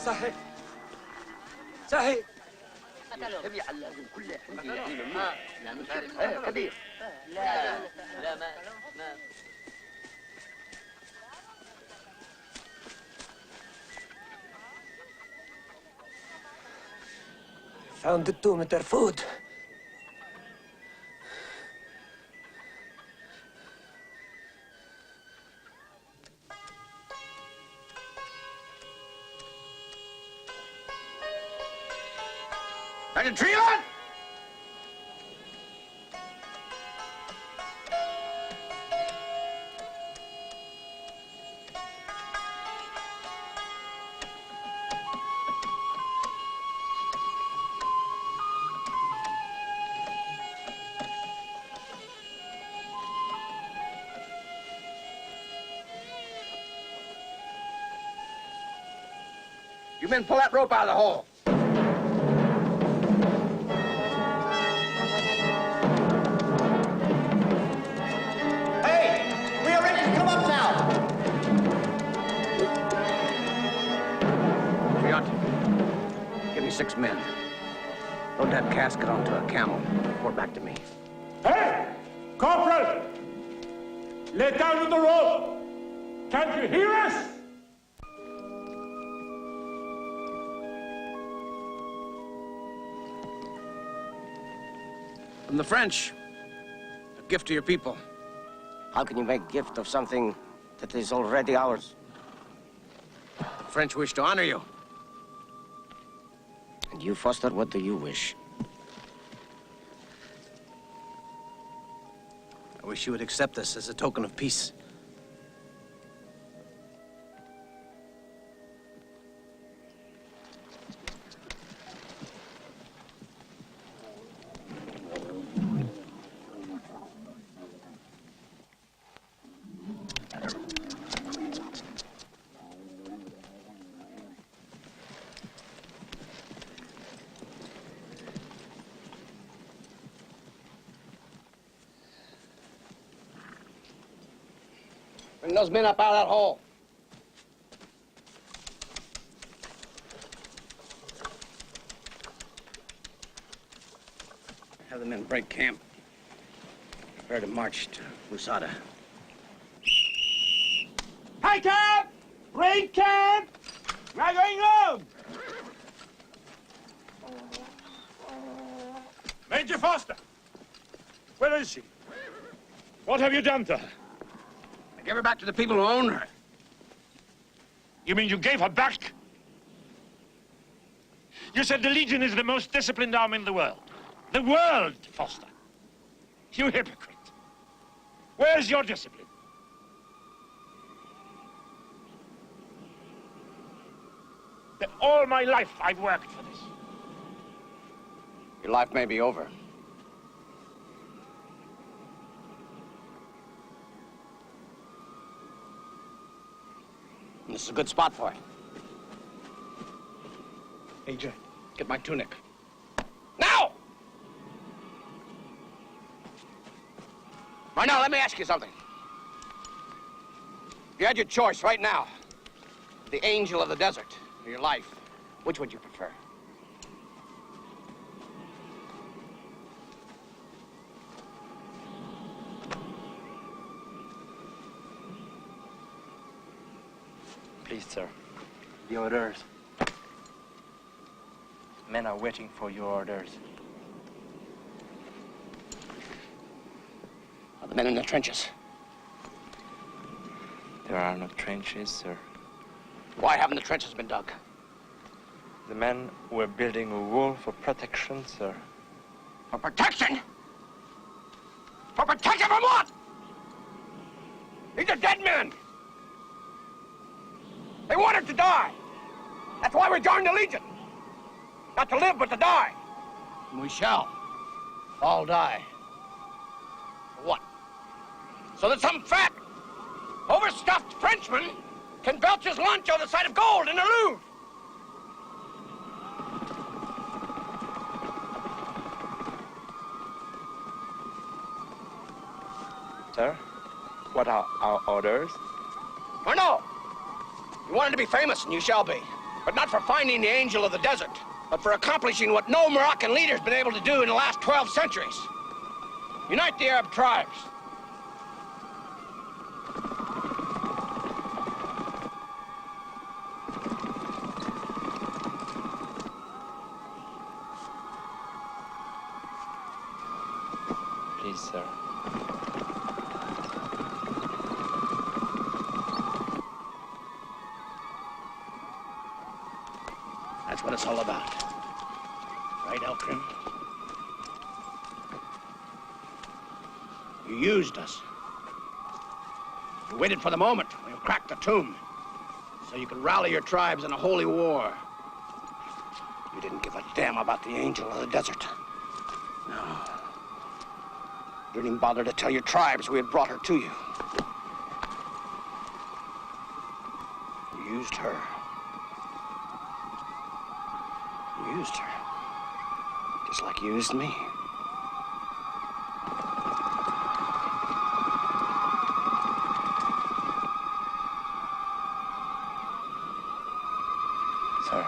صحيح صحيح كبير لا لا ما Found the two with their food. Sergeant Treeland! You men pull that rope out of the hole. Hey, we are ready to come up now. Triant, give me 6 men. Load that casket onto a camel. Report back to me. Hey! Corporal! Let down the rope! Can't you hear us? From the French. A gift to your people. How can you make gift of something that is already ours? The French wish to honor you. And you, Foster, what do you wish? I wish you would accept us as a token of peace. Bring those men up out of that hole. Have the men break camp. Prepare to march to Lusada. High camp! Break camp! We're going home! Major Foster! Where is she? What have you done to her? I gave her back to the people who own her. You mean you gave her back? You said the Legion is the most disciplined army in the world. The world, Foster. You hypocrite. Where's your discipline? All my life I've worked for this. Your life may be over. And this is a good spot for it. Major, get my tunic. Now! Right now, let me ask you something. If you had your choice right now, the angel of the desert or your life, which would you prefer? Please, sir. The orders. Men are waiting for your orders. Are the men in the trenches? There are no trenches, sir. Why haven't the trenches been dug? The men were building a wall for protection, sir. For protection? For protection from what? These are dead men. They wanted to die. That's why we joined the Legion. Not to live, but to die. And we shall all die. For what? So that some fat, overstuffed Frenchman can belch his lunch on the side of gold in the Louvre. Sir, what are our orders? Or no. You wanted to be famous, and you shall be. But not for finding the angel of the desert, but for accomplishing what no Moroccan leader's been able to do in the last 12 centuries. Unite the Arab tribes. sir. That's what it's all about. Right, Elkrim? You used us. You waited for the moment when you cracked the tomb so you could rally your tribes in a holy war. You didn't give a damn about the angel of the desert. No. You didn't even bother to tell your tribes we had brought her to you. You used her. You used her. Just like you used me. Sir,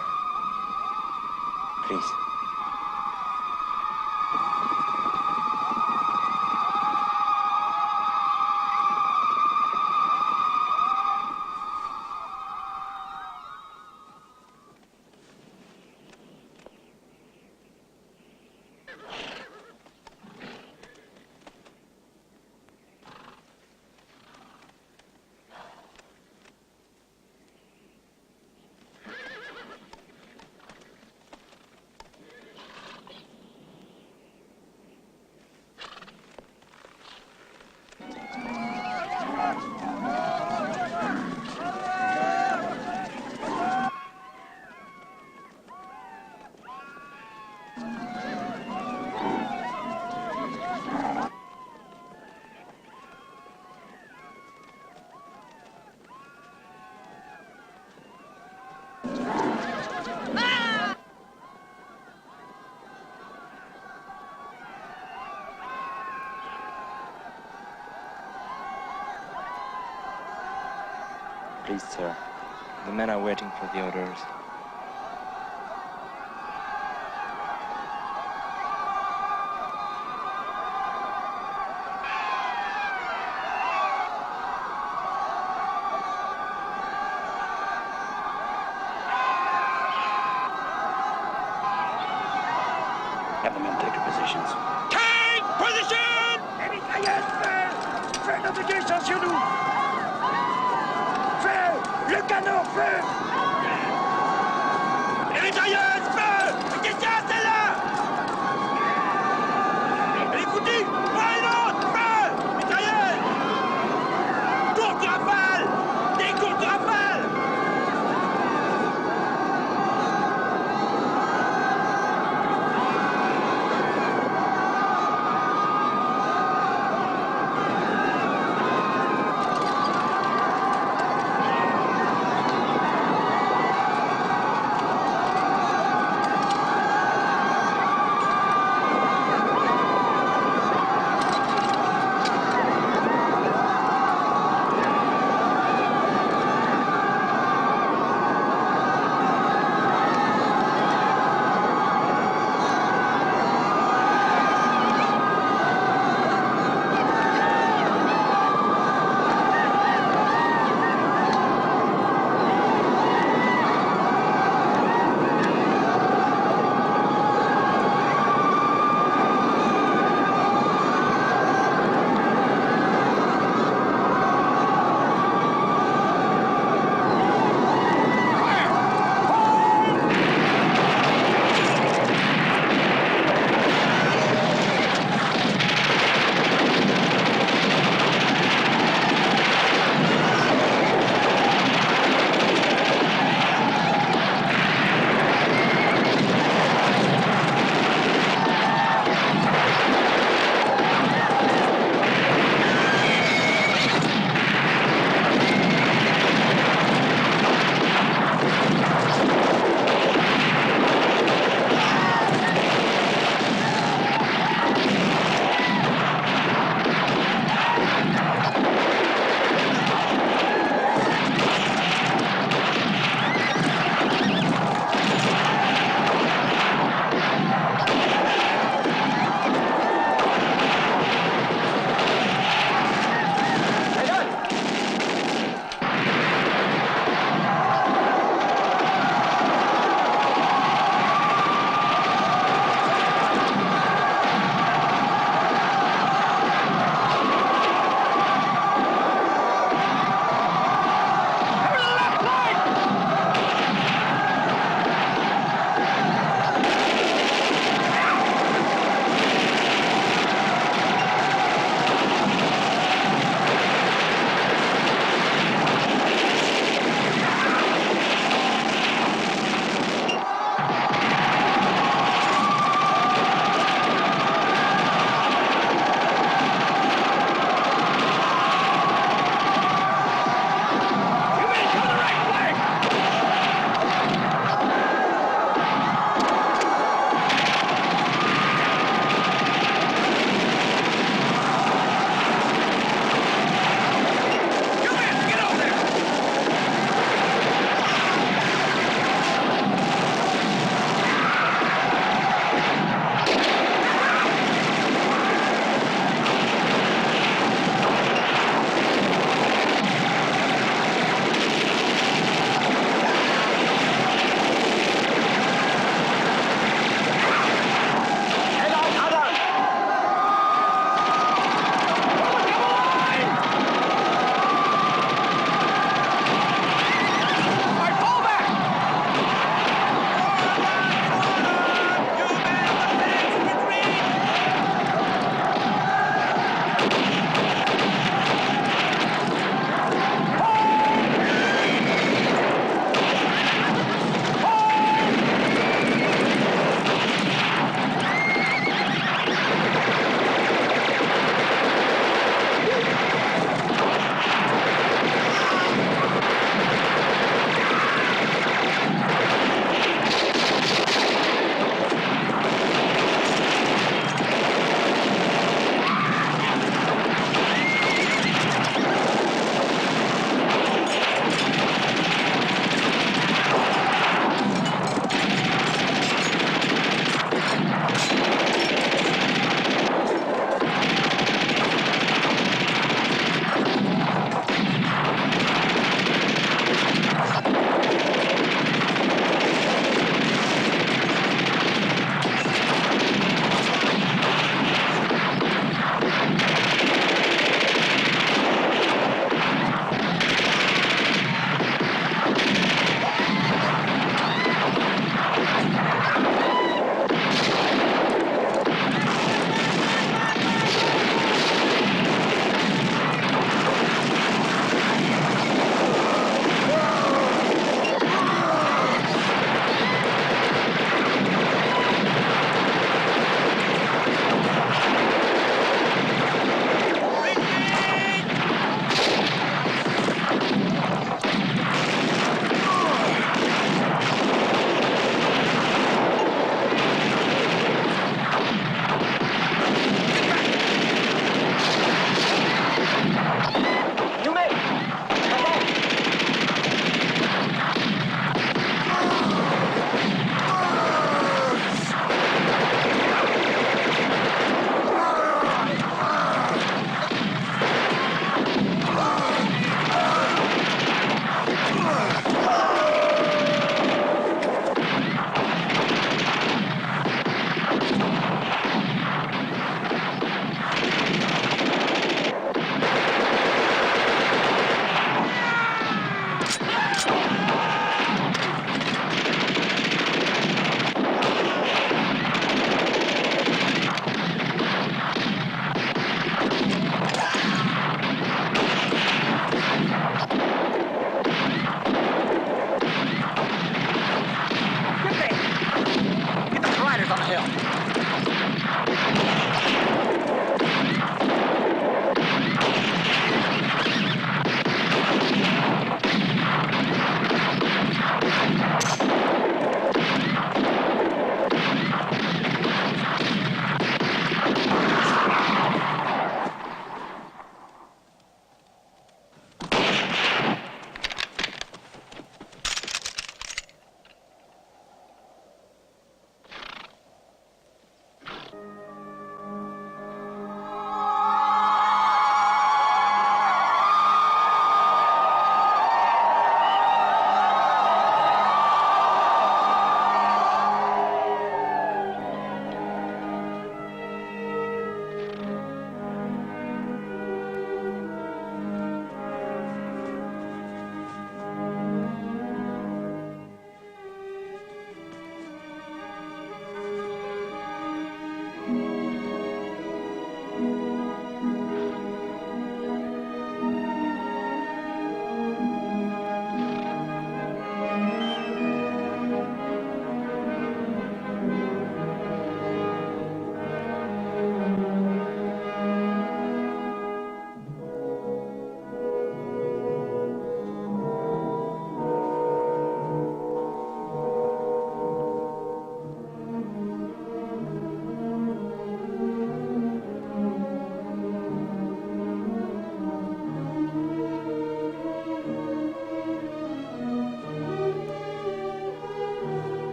please. Please, sir. The men are waiting for the orders. Have the men take their positions. Take position! Les mitrailleuses, feu! Feu d'obligation sur nous! Feu! Le canon, feu! Les mitrailleuses, feu! Mais qu'est-ce qu'il y a, celle-là? Elle est foutue! Voilà une autre! Feu! Mitrailleuse! Courte rafale! Des courtes rafales!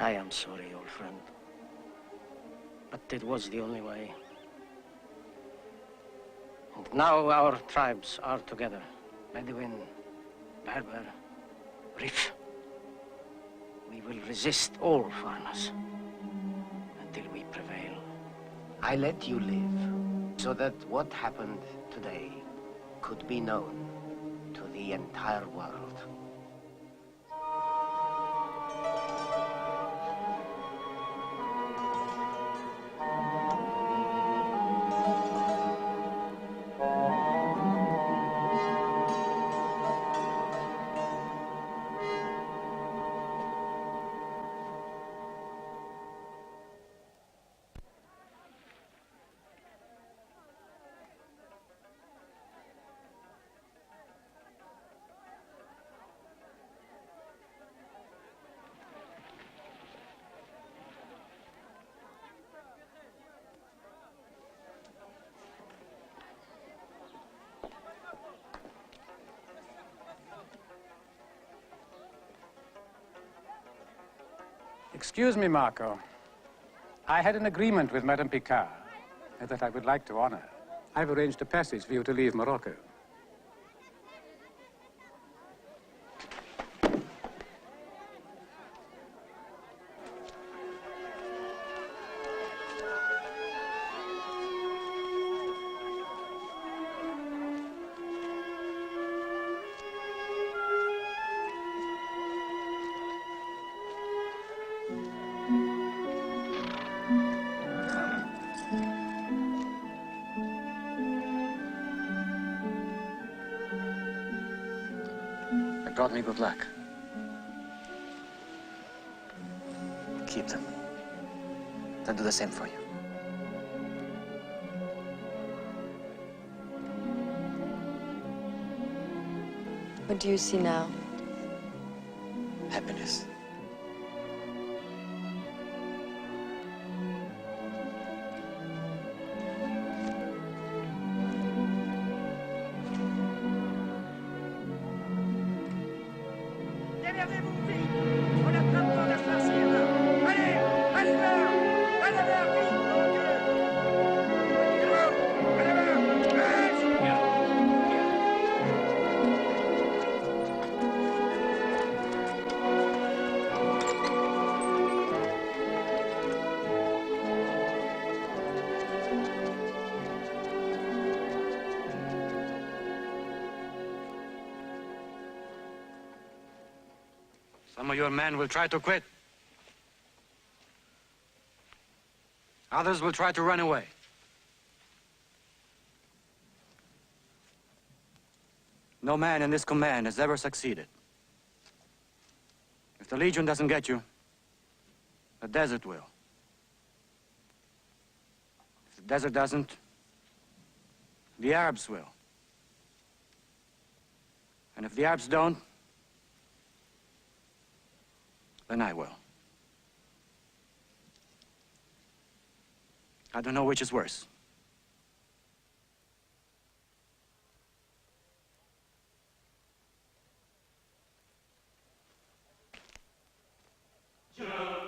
I am sorry, old friend. But it was the only way. And now our tribes are together. Bedouin, Berber, Rif. We will resist all foreigners until we prevail. I let you live so that what happened today could be known to the entire world. Excuse me, Marco. I had an agreement with Madame Picard that I would like to honor. I've arranged a passage for you to leave Morocco. It brought me good luck. Keep them. They'll do the same for you. What do you see now? Happiness. Démerdez-vous vite! On attrape dans l'assassine! Allez! Allez là! Allez là, vite, mon Dieu! Allez là! Some of your men will try to quit. Others will try to run away. No man in this command has ever succeeded. If the Legion doesn't get you, the desert will. If the desert doesn't, the Arabs will. And if the Arabs don't, then I will. I don't know which is worse. Tiens.